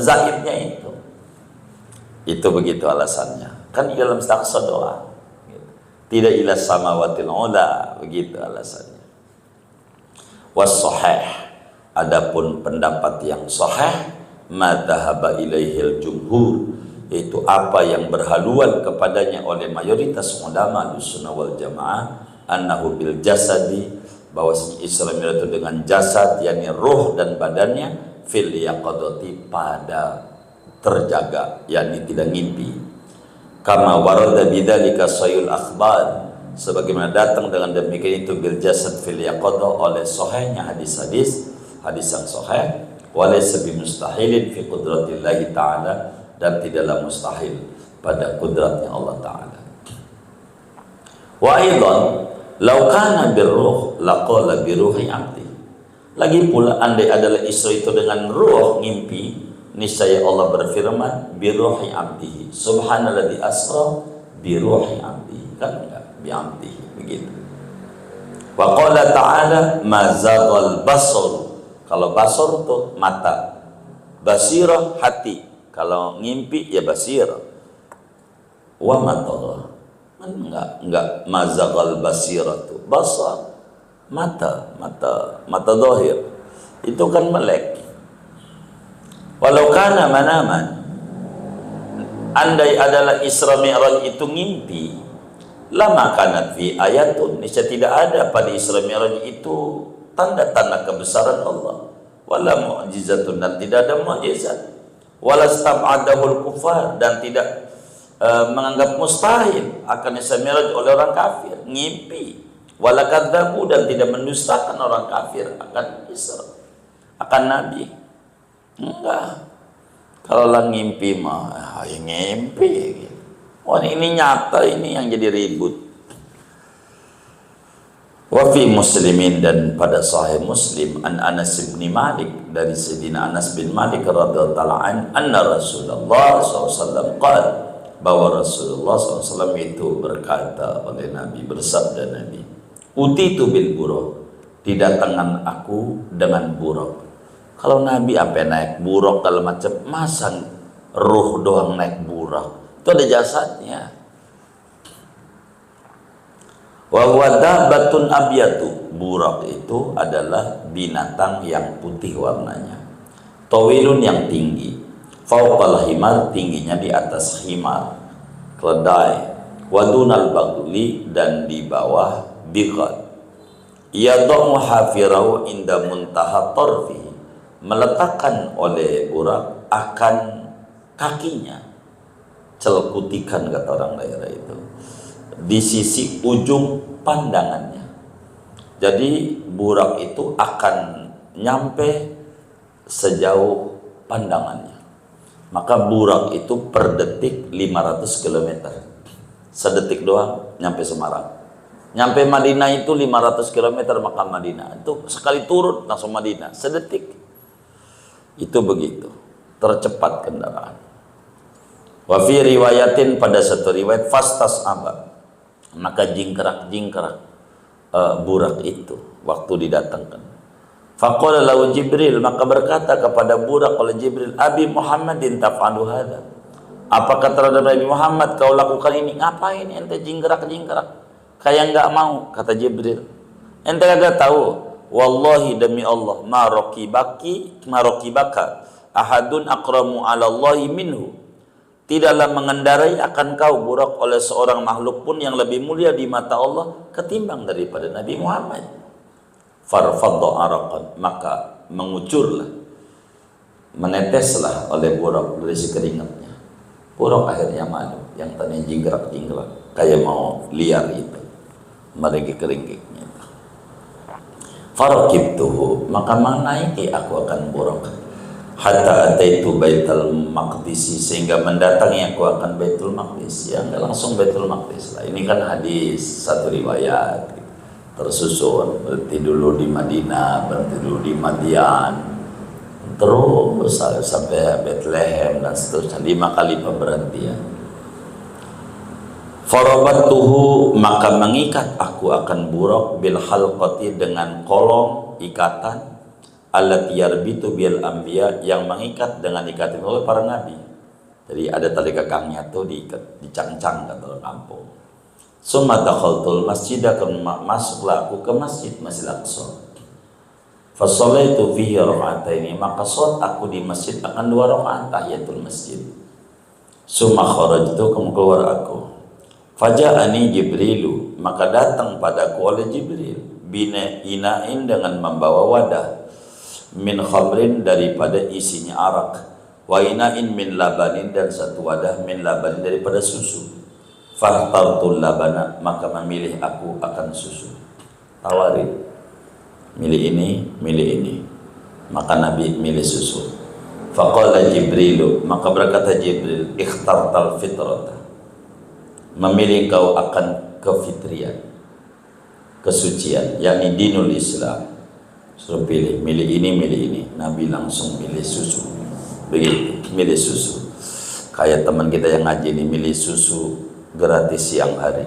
Speaker 1: zaidnya itu. Itu begitu alasannya. Kan ila al-masjidil aqsa doang. Tidak ila samawatil ula, begitu alasannya. Was sahih, adapun pendapat yang sahih, madhahaba ilaihil jumhur, yaitu apa yang berhaluan kepadanya oleh mayoritas ulama Ahlussunnah wal Jamaah, annahu bil jasadi, bahwasanya Isra Mi'raj itu dengan jasad, yakni ruh dan badannya, fil yaqadati, pada terjaga, yakni tidak ngimpi. Kama warada bidzalika sayul akhbar, sebagaimana datang dengan demikian itu bil jasad fil yaqadah oleh sahihnya hadis-hadis yang sahih. Walaysa bimustahilin fi qudratillahi ta'ala, dan tidaklah mustahil pada kudratnya Allah Ta'ala. Wa aidan law kana birruh laqala biruhi abdi, lagi pula andai adalah Isra itu dengan ruh ngimpi, niscaya Allah berfirman biruhi abdihi, subhanalladzi asra bi ruhi abdi, kan enggak bi abdi begitu. Wa qala ta'ala ma zaghal basar. Kalau basar tuh mata, basirah hati. Kalau ngimpi ya basirah. Wa matagha, enggak mazaghal basiratu, basar mata zahir itu kan melek. Walau kana manaman, andai adalah Isra Mi'raj itu ngimpi, lama kanat fi ayatun, niscaya tidak ada pada Isra Mi'raj itu tanda-tanda kebesaran Allah, wala mu'jizatun, dan tidak ada mukjizat, wala stab'adahul kufar, dan tidak menganggap mustahil akan Isra Mi'raj oleh orang kafir, ngimpi, wala kadzabu, dan tidak mendustakan orang kafir akan Isra, akan Nabi. Enggak. Kalau lah ngimpi mah ya ngimpi gitu. Wah, ini nyata, ini yang jadi ribut. Wa fi Muslimin, dan pada Sahih Muslim, an Anas bin Malik, dari Sayyidina Anas bin Malik radhiyallahu ta'ala anna Rasulullah SAW qala, bahwa Rasulullah SAW itu berkata oleh Nabi, bersabda Nabi, utitu bil buraq, didatangkan aku dengan buraq. Kalau Nabi apa naik buraq kalau macam, masa ruh doang naik buraq? Itu ada jasadnya. Wa huwa dabbatun abyatu, buraq itu adalah binatang yang putih warnanya, tawilun yang tinggi, fauqal himar, tingginya di atas himar, keledai, wadunal bagli, dan di bawah biqat, yadhu hafirahu inda muntaha tarfi, meletakkan oleh buraq akan kakinya, celkutikan kata orang daerah itu, di sisi ujung pandangannya. Jadi buraq itu akan nyampe sejauh pandangannya. Maka buraq itu per detik 500 km. Sedetik doang nyampe Semarang. Nyampe Madinah itu 500 km, maka Madinah itu sekali turun langsung Madinah, sedetik. Itu begitu, tercepat kendaraan. Wa fi riwayatin, pada satu riwayat, fastas abad, maka jingkrak buraq itu waktu didatangkan. Faqala lahu Jibril, maka berkata kepada buraq oleh Jibril, Abi Muhammadin taf'alu hadza, apakah terhadap Nabi Muhammad kau lakukan ini? Ngapain ente jingkrak-jingkrak kayak enggak mau? Kata Jibril, ente kagak tahu, wallahi demi Allah, ma raqibaka ahadun akramu 'ala Allahi minhu, tidaklah mengendarai akan kau buraq oleh seorang makhluk pun yang lebih mulia di mata Allah ketimbang daripada Nabi Muhammad. Farfadda araqan, maka mengucurlah, meneteslah oleh buraq dari si keringatnya. Buraq akhirnya malu, yang tadinya jingkrak-jingkrak kayak mau liar itu, meringkik-ringkiknya. Farakibtuhu, maka menaiki aku akan buraq, hatta ataitu Baitul Maqdis, sehingga mendatangi aku akan Baitul Maqdis. Ya enggak langsung Baitul Maqdis lah, ini kan hadis satu riwayat tersusun, berarti dulu di Madinah, berarti dulu di Madian, terus sampai Bethlehem dan seterusnya, 5 kali pemberhentian. Farabattuhu, maka mengikat aku akan buraq, bil halqati, dengan kolong ikatan, allati yarbitu bil anbiya, yang mengikat dengan ikatan oleh para nabi. Jadi ada tali gagangnya tuh diikat, dicangcang kata orang kampung. Summa dakhaltul masjid, akan masuklah aku ke masjid Aqsa. Fa shallaitu fihi raka'ataini, maka salat aku di masjid akan 2 rakaat tahiyatul masjid. Summa kharajtu, keluar aku. Faja'ani Jibrilu, maka datang padaku oleh Jibril, bina inain, dengan membawa wadah, min khamrin, daripada isinya arak, wa inain min labanin, dan satu wadah min labanin, daripada susu. Fahtartul labana, maka memilih aku akan susu. Tawarin, milih ini, maka Nabi milih susu. Faqala Jibrilu, maka berkata Jibril, ikhtartal fitrata, memilih kau akan kefitrian, kesucian, yakni dinul Islam. Suruh milih ini. Nabi langsung milih susu. Begitu, milih susu. Kayak teman kita yang ngaji ini milih susu gratis siang hari.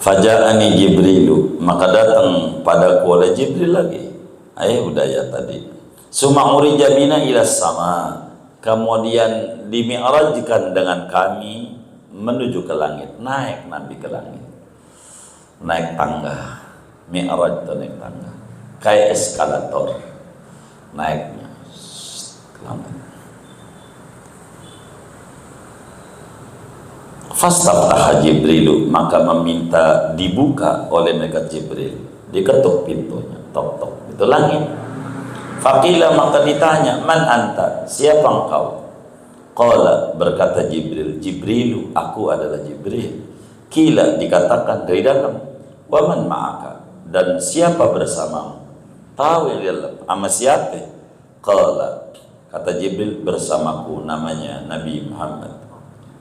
Speaker 1: Faja'ani Jibrilu, maka datang padaku oleh Jibril lagi. Udah ya tadi. Summa urija bina ila sama, kemudian dimi'rajkan dengan kami menuju ke langit. Naik Nabi ke langit, naik tangga. Mi'raj itu naik tangga, kayak eskalator naiknya ke langit. Fastaftaha Jibrilu, maka meminta dibuka oleh malaikat Jibril. Diketuk pintunya, tok tok, itu langit. Faqila, maka ditanya, man anta, siapa engkau? Qala, berkata Jibril, Jibrilu, aku adalah Jibril. Qila, dikatakan dari dalam, wa man ma'aka, dan siapa bersamamu? Tahu di dalam, ama siapa? Qala, kata Jibril, bersamaku namanya Nabi Muhammad.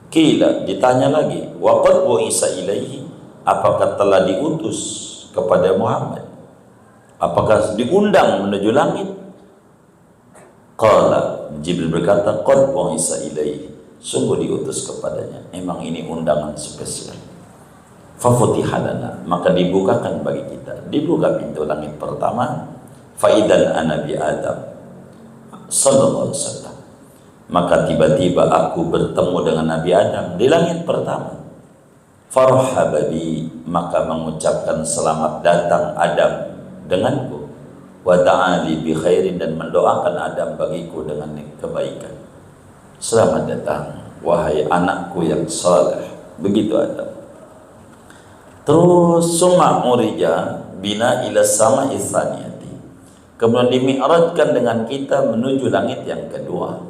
Speaker 1: Qila, ditanya lagi, wa qad bu'isa ilaihi, apakah telah diutus kepada Muhammad? Apakah diundang menuju langit? Qala, Jibril berkata, qad bu'isa ilaihi, sungguh diutus kepadanya. Emang ini undangan spesial. Fafutiha lana, maka dibukakan bagi kita. Dibuka pintu langit pertama. Faidan anabi Adam sallallahu alaihi wasallam, maka tiba-tiba aku bertemu dengan Nabi Adam di langit pertama. Farhaba bi, maka mengucapkan selamat datang Adam denganku. Wa ta'ali bi khairin, dan mendoakan Adam bagiku dengan kebaikan. Selamat datang wahai anakku yang saleh. Begitu Adam. Terus summa urija bina ila sama'i tsaniyati, kemudian dimi'rajkan dengan kita menuju langit yang kedua.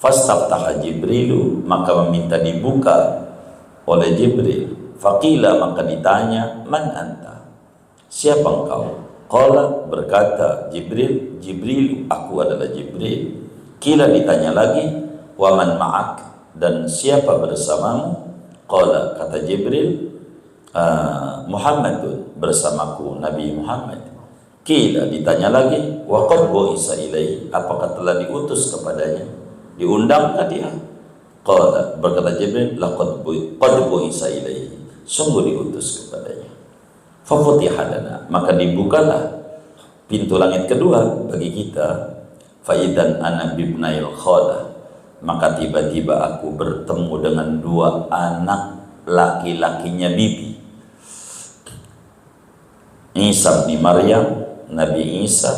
Speaker 1: Fastaftaha Jibrilu, maka meminta dibuka oleh Jibril. Faqila, maka ditanya, man anta, siapa engkau? Qala, berkata Jibril, Jibril, aku adalah Jibril. Qila, ditanya lagi, wa man ma'ak, dan siapa bersamamu? Qala, kata Jibril, Muhammadun, bersamaku Nabi Muhammad. Qila, ditanya lagi, wa qad bu'isa ilaihi, apakah telah diutus kepadanya? Diundangkah dia? Qala, berkata Jibril, laqad bu'isa ilaihi, sungguh diutus kepadanya. Fafutiha lana, maka dibukalah pintu langit kedua bagi kita. Faidan ana bibnail khala, maka tiba-tiba aku bertemu dengan dua anak laki-lakinya bibi. Isa bin Maryam, Nabi Isa,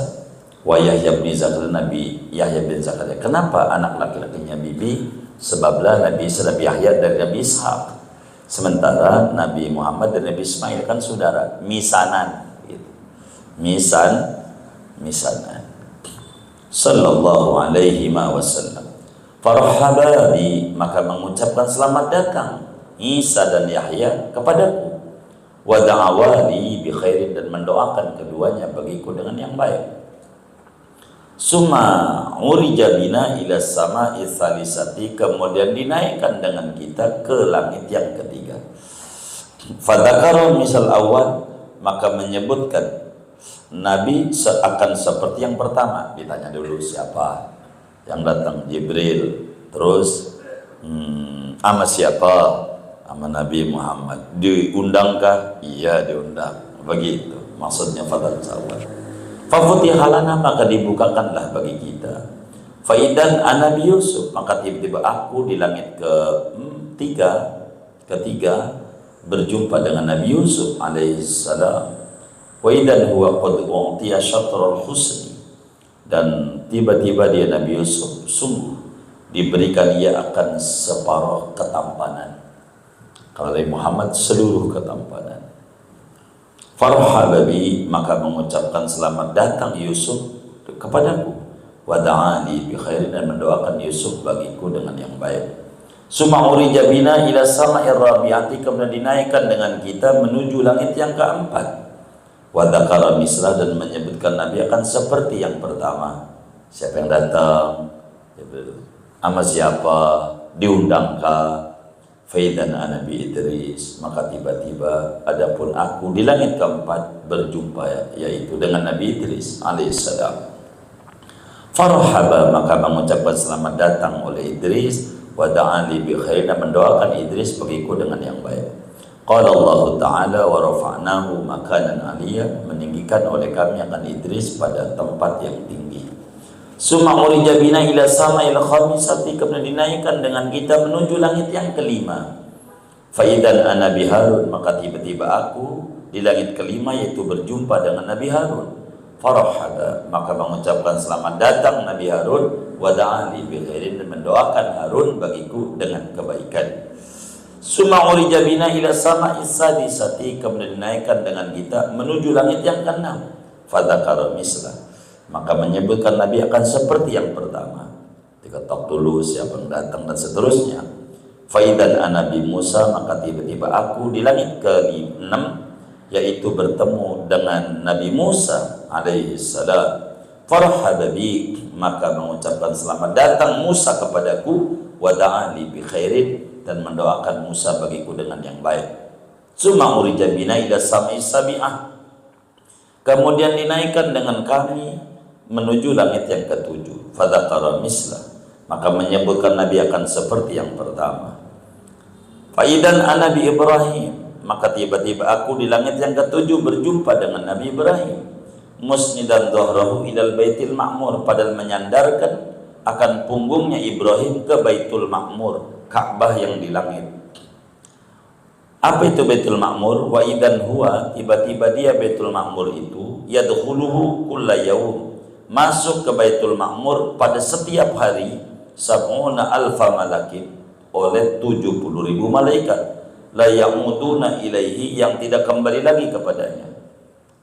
Speaker 1: wa Yahya bin Zakaria, Nabi Yahya bin Zakaria. Kenapa anak laki-lakinya bibi? Sebablah Nabi Isa, Nabi Yahya dari Nabi Ishaq, sementara Nabi Muhammad dan Nabi Ismail kan saudara, misanan gitu. Misanan sallallahu alaihi wasallam. Farhaba bi, maka mengucapkan selamat datang Isa dan Yahya kepadaku. Wa da'awali bi khairin, dan mendoakan keduanya bagiku dengan yang baik. Summa urija bina ila sama'i tsalisati, kemudian dinaikkan dengan kita ke langit yang ketiga. Fadzakara misal awal, maka menyebutkan Nabi akan seperti yang pertama. Ditanya dulu siapa yang datang, Jibril. Terus ama siapa? Ama Nabi Muhammad. Diundangkah? Iya, diundang. Begitu maksudnya fadzakara awal. Fafutiha lana, maka dibukakanlah bagi kita. Faidan anabi Yusuf, maka tiba-tiba aku di langit ketiga berjumpa dengan Nabi Yusuf alaihissalam. Wa idan huwa qad u'tiya syatrul husni, dan tiba-tiba dia Nabi Yusuf sungguh diberikan ia akan separuh ketampanan. Kalau Nabi Muhammad seluruh ketampanan. Farhaba bi, maka mengucapkan selamat datang Yusuf kepadaku. Wa da'ali bi khairin, dan mendoakan Yusuf bagiku dengan yang baik. Summa urija bina ila sama'ir rabi'ati, kemudian dinaikkan dengan kita menuju langit yang keempat. Wa dzakara mislah, dan menyebutkan Nabi akan seperti yang pertama. Siapa yang datang? Ama siapa? Diundangkah? Faidan Nabi Idris, maka tiba-tiba adapun aku di langit keempat berjumpa yaitu dengan Nabi Idris alaihissalam. Farhaba, maka mengucapkan selamat datang oleh Idris. wa da'ali bi khairin, dan mendoakan Idris bagiku dengan yang baik. Qala Allah Ta'ala wa rafa'nahu makanan aliyya, meninggikan oleh kami akan Idris pada tempat yang tinggi. Summa urija bina ila sama'il khamisati, kemudian dinaikkan dengan kita menuju langit yang kelima. Faidan ana Nabi Harun, maka tiba-tiba aku di langit kelima, yaitu berjumpa dengan Nabi Harun. Farahada, maka mengucapkan selamat datang Nabi Harun, wa da'ali bi khairin, dan mendoakan Harun bagiku dengan kebaikan. Summa urija bina ila sama'is sadisati, kemudian dinaikkan dengan kita menuju langit yang keenam. Fadzakara mislah, maka menyebutkan Nabi akan seperti yang pertama, diketok dulu siapa yang datang dan seterusnya. Faidan Nabi Musa, maka tiba-tiba aku di langit ke-6, yaitu bertemu dengan Nabi Musa alaihi salam. Farhaba bi, maka mengucapkan selamat datang Musa kepadaku, wa da'ali bi khairin, dan mendoakan Musa bagiku dengan yang baik. Summa urija bina ila sama'is sabi'ah, kemudian dinaikkan dengan kami menuju langit yang ke-7. Fadzakara mislah, maka menyebutkan Nabi akan seperti yang pertama. Faidan Nabi Ibrahim, maka tiba-tiba aku di langit yang ke-7 berjumpa dengan Nabi Ibrahim. Musnidan dhahrahu ilal baitil ma'mur, padahal menyandarkan akan punggungnya Ibrahim ke Baitul Ma'mur, Ka'bah yang di langit. Apa itu Baitul Ma'mur? Wa idan huwa, tiba-tiba dia Baitul Ma'mur itu, yadkhuluhu kulla yaum, masuk ke Baitul Ma'mur pada setiap hari, sab'una alfa malakin, oleh 70.000 malaikat, la ya'muduna ilaihi, yang tidak kembali lagi kepadanya.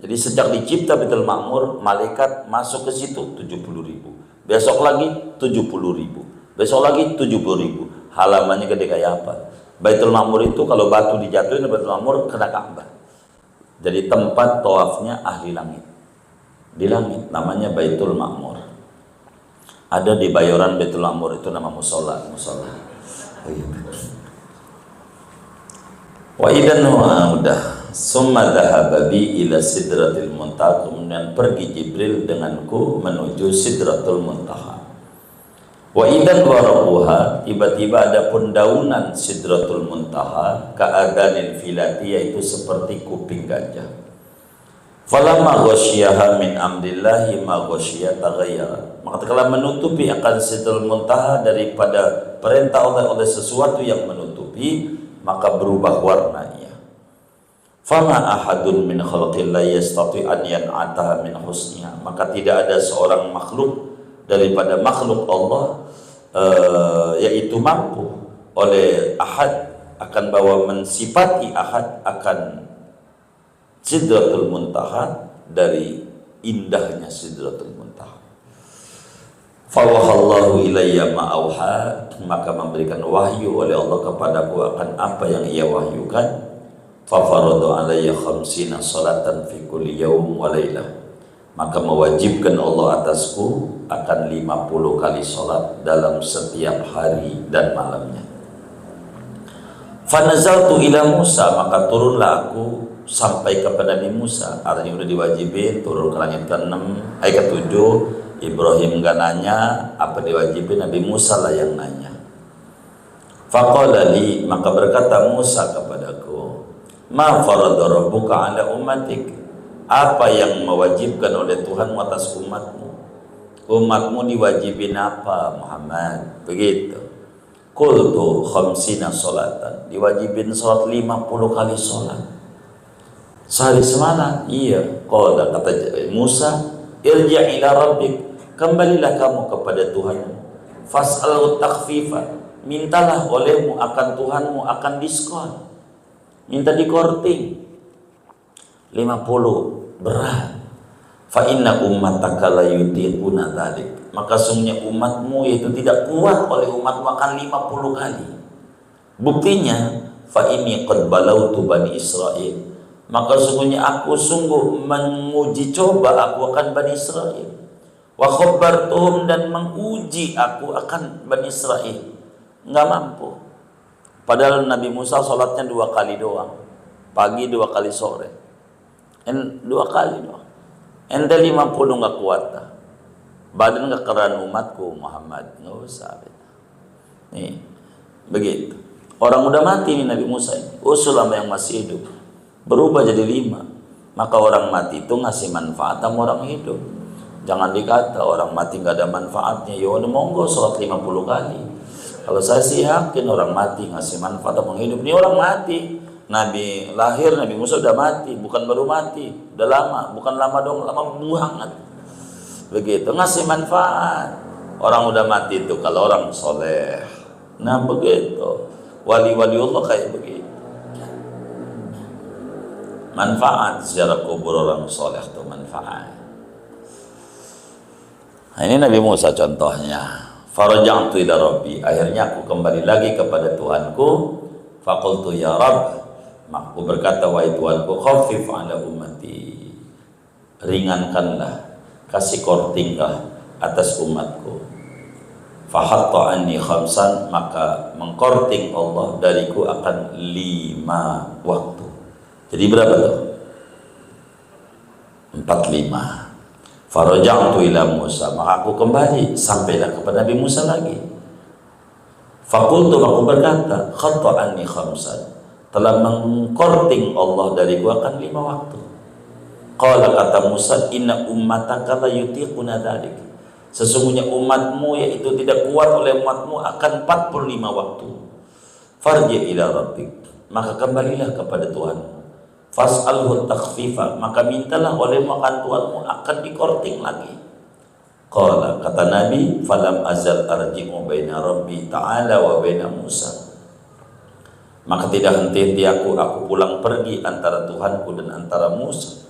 Speaker 1: Jadi sejak dicipta Baitul Ma'mur, malaikat masuk ke situ 70.000, besok lagi 70.000, besok lagi 70.000. Halamannya gede kayak apa? Baitul Ma'mur itu kalau batu dijatuhin Baitul Ma'mur kena Ka'bah. Jadi tempat tawafnya ahli langit. Di langit namanya Baitul Ma'mur. Ada di Bayoran Baitul Ma'mur, itu nama musola. Wa idan udah. Summa dhahaba bi ila sidratil muntaha, kemudian pergi Jibril denganku menuju Sidratul Muntaha. Wa idan waraquha, tiba-tiba ada pun daunan Sidratul Muntaha, ka'adanil filati, yaitu seperti kuping gajah. Falamma ghasyiyaha min amrillahi ma ghasyiya taghayyara, maka telah menutupi akan Sidratul Muntaha daripada perintah Allah oleh sesuatu yang menutupi, maka berubah warnanya. Fama ahadun min khalqillahi yastati an yan'ataha min husniha, maka tidak ada seorang makhluk daripada makhluk Allah yaitu mampu oleh ahad akan bahwa mensifati ahad akan Sidratul Muntaha dari indahnya Sidratul Muntaha. Fawahallahu ilayya ma'auha, maka memberikan wahyu oleh Allah kepadaku akan apa yang ia wahyukan. Fafaradu alayya khamsina salatan fi kulli yawm wa laylah, maka mewajibkan Allah atasku akan 50 kali salat dalam setiap hari dan malamnya. Fanazaltu ila Musa, maka turunlah aku sampai kepada Nabi Musa. Artinya udah diwajibin turun ke langit ke-6, ke-7. Ibrahim gak nanya apa diwajibin, Nabi Musa lah yang nanya. Faqala li, maka berkata Musa kepadaku, ma farada rabbuka ala ummatik, apa yang mewajibkan oleh Tuhanmu atas umatmu? Umatmu diwajibin apa Muhammad? Begitu. Qultu khamsina salatan, diwajibin salat 50 kali salat sehari semalam. Iya. Qala, kata Musa, irji' ila rabbik, kembalilah kamu kepada Tuhanmu. Fas'alhu takhfifa, mintalah olehmu akan Tuhanmu akan diskon, minta dikorting 50, berat. Fa inna ummataka la yutiquna dzalik, maka sungguhnya umatmu itu tidak kuat oleh umatmu akan 50 kali. Buktinya fa inni qad balautu bani Israil, maka sungguhnya aku sungguh menguji coba aku akan Bani Israil. Wa khabartuhum, dan menguji aku akan Bani Israil, nggak mampu. Padahal Nabi Musa sholatnya 2 kali doang, pagi 2 kali sore, 2 kali doang. Ente 50 nggak kuat dah, badan nggak keran umatku Muhammad, nggak usah. Nih Begitu. Orang udah mati nih Nabi Musa ini. Usul sama yang masih hidup. Berubah jadi 5. Maka orang mati itu ngasih manfaat sama orang hidup. Jangan dikata orang mati nggak ada manfaatnya. Ya udah monggo sholat 50 kali. Kalau saya sih yakin orang mati ngasih manfaat sama hidup. Ini orang mati. Nabi lahir, Nabi Musa udah mati. Bukan baru mati. Udah lama. Bukan lama dong, lama banget. Begitu. Ngasih manfaat. Orang udah mati itu kalau orang soleh. Nah begitu. Wali-wali Allah kayak begitu. Manfaat sejarah kubur orang soleh itu manfaat. Nah, ini Nabi Musa contohnya. Faraja'tu ila Rabbi, akhirnya aku kembali lagi kepada Tuhanku. Faqultu ya Rabb, maka aku berkata wahai Tuhanku, khaffif ala ummati, ringankanlah, kasih kortinglah atas umatku. Fahatta anni khamsan, maka mengkorting Allah dariku akan 5 waktu. Jadi berapa tuh? 45. Faraja'tu ila Musa, maka aku kembali sampailah kepada Nabi Musa lagi. Faqultu, aku berkata, khatta anni khamsan, telah mengkorting Allah dariku akan 5 waktu. Qala, kata Musa, inna ummataka la yutiquna dzalik, sesungguhnya umatmu yaitu tidak kuat oleh umatmu akan 45 waktu. Farji ila rabbik, maka kembalilah kepada Tuhan. Fas'alhu takhfifa, maka mintalah oleh makan Tuhanmu akan dikorting lagi. Qala, kata Nabi, falam azal arji'u baina rabbi ta'ala wa baina Musa, maka tidak henti-henti aku pulang pergi antara Tuhanku dan antara Musa.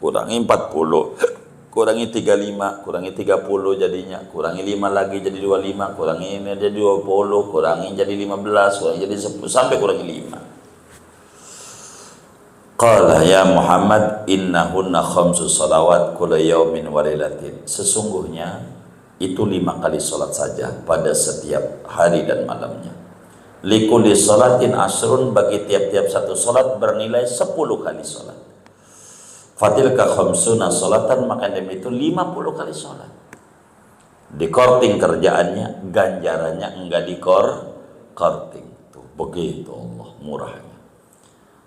Speaker 1: Kurangi 40, kurangi 35, kurangi 30 jadinya, kurangi 5 lagi jadi 25, kurangi ini jadi 20, kurangi jadi 15, kurangi jadi 10, sampai kurangi 5. Qala ya Muhammad, innahunna khamsu salawat kulla yaumin wa lailatin, sesungguhnya itu 5 kali salat saja pada setiap hari dan malamnya. Likulli salatin asrun, bagi tiap-tiap satu salat bernilai 10 kali salat. Fatilka khamsuna salatan, maka demi itu 50 kali salat. Dikorting kerjaannya, ganjarannya enggak dikorting. Tuh begitu Allah murahnya.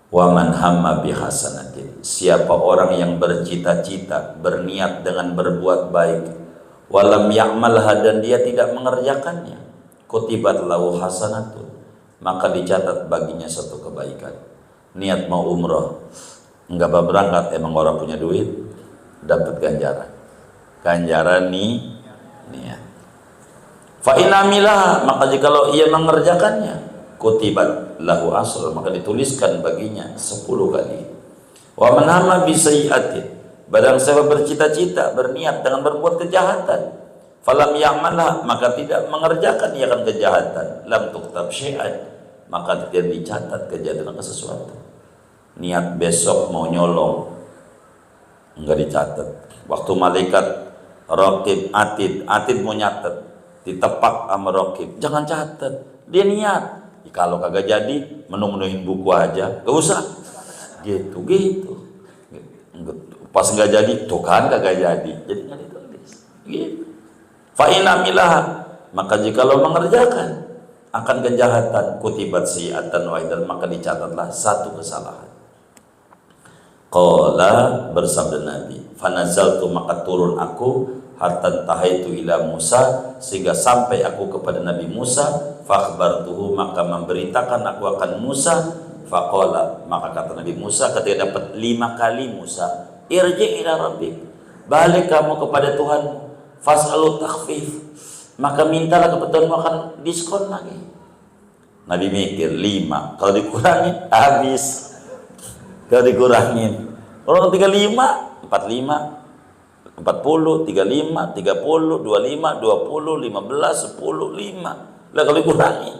Speaker 1: Wa man hamma bihasanatin, siapa orang yang bercita-cita, berniat dengan berbuat baik, walam ya'malha, dan dia tidak mengerjakannya, kutibat lahu hasanatun, maka dicatat baginya satu kebaikan. Niat mau umroh, enggak berangkat, emang orang punya duit, dapat ganjaran nih niat. Fa in amilah, maka jikalau ia mengerjakannya, kutibat lahu asr, maka dituliskan baginya 10 kali. Wa man hamma bi sayyi'atin, barang siapa bercita-cita, berniat dengan berbuat kejahatan, falam ya'malha, maka tidak mengerjakan ia akan kejahatan, lam tuktab syai'an, maka tidak dicatat kejahatan ke sesuatu. Niat besok mau nyolong, enggak dicatat. Waktu malaikat raqib atid mau nyatet, ditepak sama raqib, jangan catat, dia niat. Kalau kagak jadi, menu-menuhin buku aja, gak usah. Gitu. Pas nggak jadi, tuh kan kagak jadi nggak ditulis. Gitu. Fa'inamilah, maka jikalau mengerjakan akan kejahatan, kutibat si'atan wahidan, maka dicatatlah satu kesalahan. Qala, bersabda Nabi, fanazaltu, maka turun aku, hatta tahaitu ila Musa, sehingga sampai aku kepada Nabi Musa. Fakhbartuhu, maka memberitakan aku akan Musa. Faqala, maka kata Nabi Musa ketika dapat 5 kali Musa, irji ila rabbik, balik kamu kepada Tuhan. Fas'alu takhfif, maka mintalah kepada Tuhan akan diskon lagi. Nabi mikir 5, kalau dikurangin habis. Kalau dikurangin, orang 35, 45, 40, 35, 30, 25, 20, 15, 10, 5. Lah kalau dikurangi.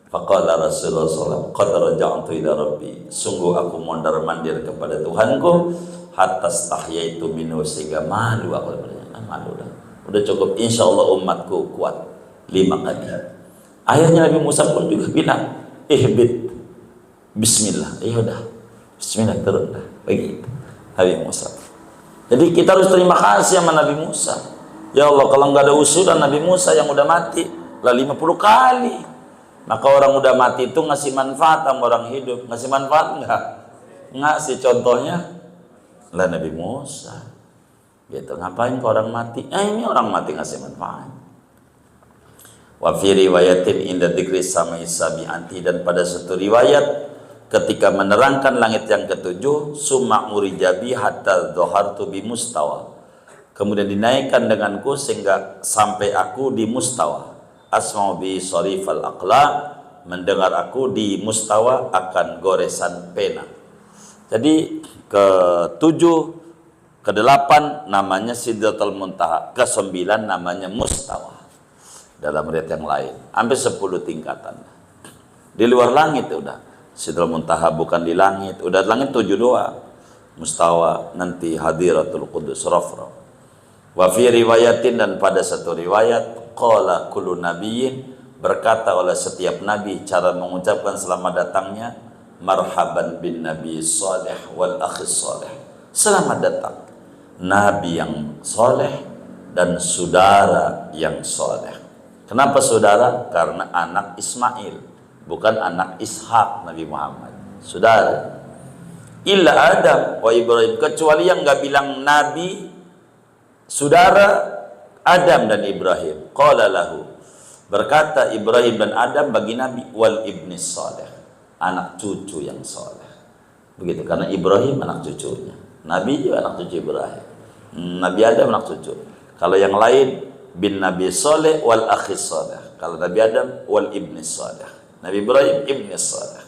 Speaker 1: Faqala Rasulullah SAW, qad raja'tu ila rabbi, sungguh aku mondar-mandir kepada Tuhanku, hatta stahyaitu minhu, sehingga malu aku. Malu dah. Udah cukup, insyaallah umatku kuat 5 kali. Akhirnya Nabi Musa pun juga bilang, ihbit bismillah. Ya udah, bismillah, turun dah. Begitu Nabi Musa. Jadi kita harus terima kasih sama Nabi Musa. Ya Allah, kalau nggak ada usulan Nabi Musa yang udah mati, lah 50 kali. Maka orang udah mati itu ngasih manfaat sama orang hidup. Ngasih manfaat enggak? Ngasih, contohnya lah Nabi Musa. Gitu, ngapain ke orang mati? Ini orang mati ngasih manfaat. Wa fi riwayatin inda dzikri samai sabi'anti, dan pada satu riwayat ketika menerangkan langit yang ketujuh, summa urijabi hatta dhahartu bi mustawa. Kemudian dinaikkan denganku sehingga sampai aku di mustawa. Asma'u bi sarifal aqla, mendengar aku di mustawa akan goresan pena. Jadi ke-7, ke-8 namanya Sidratul Muntaha, ke-9 namanya mustawa. Dalam riwayat yang lain hampir 10 tingkatan. Di luar langit udah. Sidratul Muntaha bukan di langit, udah langit 7 doang. Mustawa nanti hadiratul qudus rafra. Wa fi riwayatin, dan pada satu riwayat, qala kullu nabiyyin, berkata oleh setiap nabi, cara mengucapkan selamat datangnya, marhaban bin nabi salih wal akhi salih. Selamat datang nabi yang soleh dan saudara yang soleh. Kenapa saudara? Karena anak Ismail, bukan anak Ishak Nabi Muhammad. Saudara. Illa Adam wa Ibrahim, kecuali yang nggak bilang nabi, saudara Adam dan Ibrahim. Qala lahu, berkata Ibrahim dan Adam bagi Nabi, wal ibni salih, anak cucu yang soleh. Begitu, karena Ibrahim anak cucunya, Nabi juga anak cucu Ibrahim, Nabi Adam anak cucu. Kalau yang lain bin Nabi soleh wal akhi soleh. Kalau Nabi Adam wal ibni soleh, Nabi Ibrahim ibni soleh.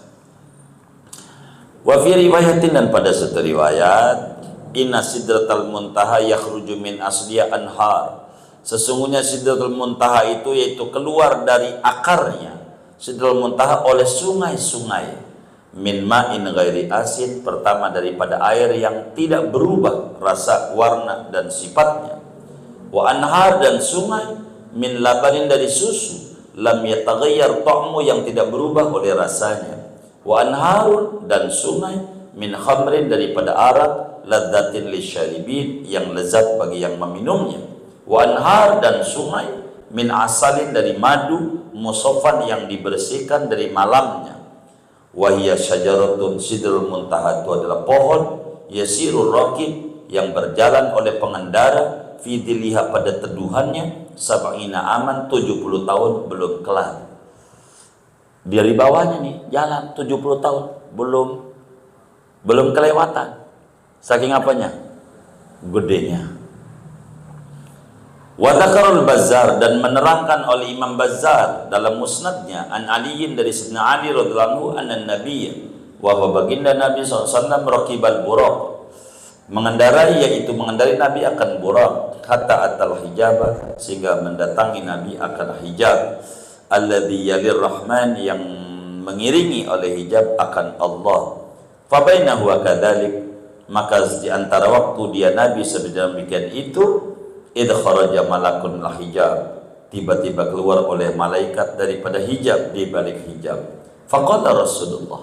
Speaker 1: Wa fi riwayatin, dan pada satu riwayat, inna sidratal muntaha yakhruju min asliya anhar. Sesungguhnya Sidratul Muntaha itu yaitu keluar dari akarnya Sidratul Muntaha oleh sungai-sungai. Min ma'in ghairi asin, pertama daripada air yang tidak berubah rasa, warna dan sifatnya. Wa anhar, dan sungai, min labanin, dari susu, lam yataghayyar ta'mu, yang tidak berubah oleh rasanya. Wa anharun, dan sungai, min khamrin, daripada arak, ladzatin lisyaribin, yang lezat bagi yang meminumnya. Wa anhar, dan sungai, min asalin, dari madu, musofan, yang dibersihkan dari malamnya. Wa hiya syajaratun, Sidratul Muntaha itu adalah pohon, yasirul rakib, yang berjalan oleh pengendara, fi diliha, pada teduhannya, sab'ina aman, 70 tahun belum kelar. Dari bawahnya nih jalan 70 tahun belum kelewatan. Saking apanya? Gedenya. Wa dzakarul Bazzar, dan menerangkan oleh Imam Bazzar dalam musnadnya, an Aliin, dari Sayyidina Ali radhiyallahu anhu, anna nabiyya, wa baginda Nabi SAW, raqibal buraq, mengendarai, yaitu mengendarai Nabi akan buraq, hatta atal hijab, sehingga mendatangi Nabi akan hijab, alladzi yalir rahman, yang mengiringi oleh hijab akan Allah. Fa bainahu wa kadzalik, maka di antara waktu dia Nabi sedemikian itu, idh kharaja malakun la hijab, tiba-tiba keluar oleh malaikat daripada hijab, di balik hijab. Faqala Rasulullah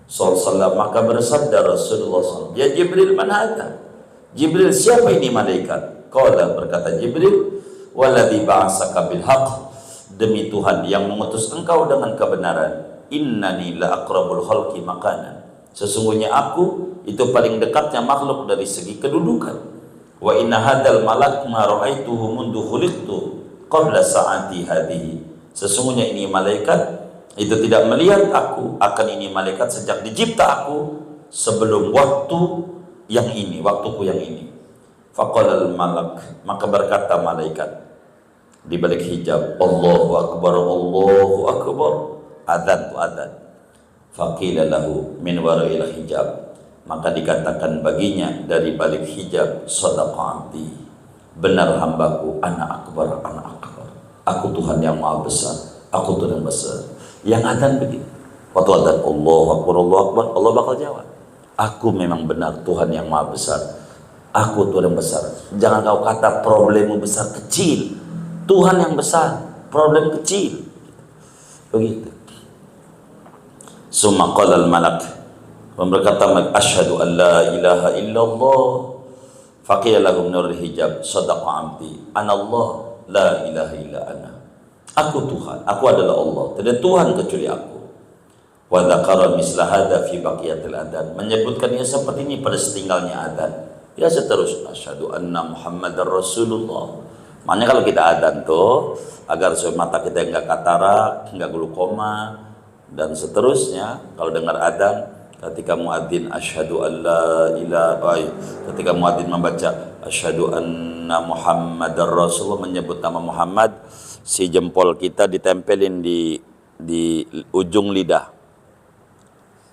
Speaker 1: SAW, maka bersabda Rasulullah SAW, ya Jibril, man hadha? Jibril, siapa ini malaikat? Qala, berkata Jibril, walladzi ba'asaka bil haqq, demi Tuhan yang mengutus engkau dengan kebenaran, innani la aqrabul khalqi makanan, sesungguhnya aku itu paling dekatnya makhluk dari segi kedudukan. Wa inna hadzal malak ma ra'aituhu mundu khuliqtu qabla sa'ati hadhihi, sesungguhnya ini malaikat itu tidak melihat aku, akan ini malaikat sejak dicipta aku, sebelum waktu yang ini, waktuku yang ini. Faqala al malak, maka berkata malaikat di balik hijab, Allahu akbar, Allahu akbar, adzan tu adzan. Faqila lahu min wara'il hijab, maka dikatakan baginya dari balik hijab, shadaqa abdi, benar hambaku, ana akbar, ana akbar, aku Tuhan yang maha besar, aku Tuhan yang besar. Yang adzan begitu, waktu adzan Allahu akbar, Allahu akbar, Allah bakal jawab, aku memang benar Tuhan yang maha besar, aku Tuhan yang besar. Jangan kau kata problemmu besar kecil, Tuhan yang besar, problem kecil. Begitu. Summa qala al malak, berkata asyhadu an la ilaha illallah, faqila lahu nur hijab, sadaqa abdi, ana Allah la ilaha illa ana, Aku Tuhan, aku adalah Allah, tidak ada Tuhan kecuali aku. Wa dzakara misla hadza fi baqiyatil adzan, menyebutkannya seperti ini pada setinggalnya adzan. Ya seterusnya, asyhadu anna Muhammadar Rasulullah. Makanya kalau kita adzan tuh agar supaya mata kita enggak katarak, enggak glukoma dan seterusnya. Kalau dengar adzan, ketika muadzin asyhadu alla ilaha, ketika muadzin membaca asyhadu anna Muhammadar Rasulullah, menyebut nama Muhammad, si jempol kita ditempelin di ujung lidah.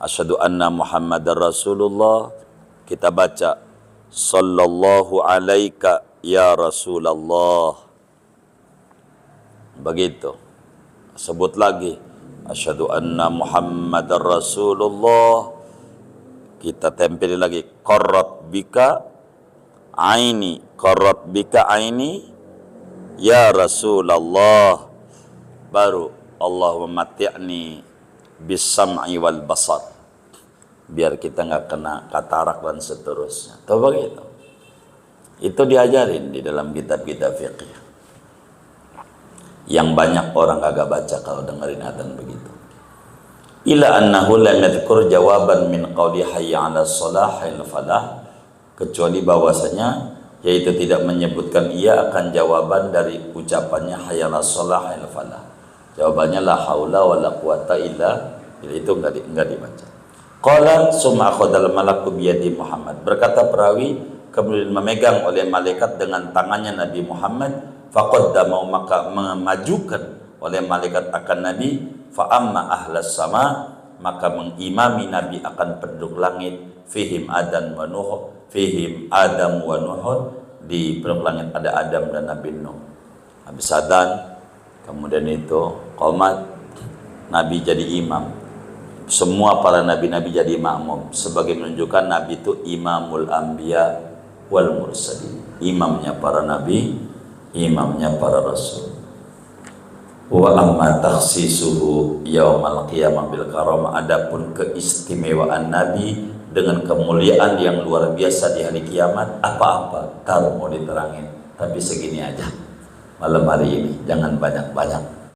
Speaker 1: Asyhadu anna Muhammadar Rasulullah, kita baca sallallahu alaika ya Rasulullah. Begitu. Sebut lagi asyhadu anna Muhammadar Rasulullah, kita tempel lagi qarrat bika aini ya Rasulullah, baru Allahumma mati'ni bis sam'i wal basar, biar kita nggak kena katarak dan seterusnya. Tahu begitu? Itu diajarin di dalam kitab-kitab fikih yang banyak orang kagak baca kalau dengerin adzan begitu. Ila annahu lam yadhkur jawaban min qawli hayya 'alas shalah hayya falah, kecuali bahwasanya yaitu tidak menyebutkan ia akan jawaban dari ucapannya hayya 'alas shalah hayya falah. Jawabannya la haula wala quwata illa billah, itu enggak dibaca. Qala summa akhadal malaku biyadi Muhammad, berkata perawi kemudian memegang oleh malaikat dengan tangannya Nabi Muhammad, faqaddama, maka memajukan oleh malaikat akan Nabi, fa amma ahlas sama, maka mengimami Nabi akan penduduk langit, fihim Adam wa Nuh, di penduduk langit ada Adam dan Nabi Nuh. Habis adzan, kemudian itu qomat, Nabi jadi imam, semua para nabi-nabi jadi makmum, sebagai menunjukkan Nabi itu imamul anbiya wal mursalin, imamnya para nabi, imamnya para rasul. Wa amma takhsisuhu yaumal qiyamah bil karamah, adapun keistimewaan Nabi dengan kemuliaan yang luar biasa di hari kiamat, apa-apa kalau mau diterangin, tapi segini aja malam hari ini, jangan banyak-banyak.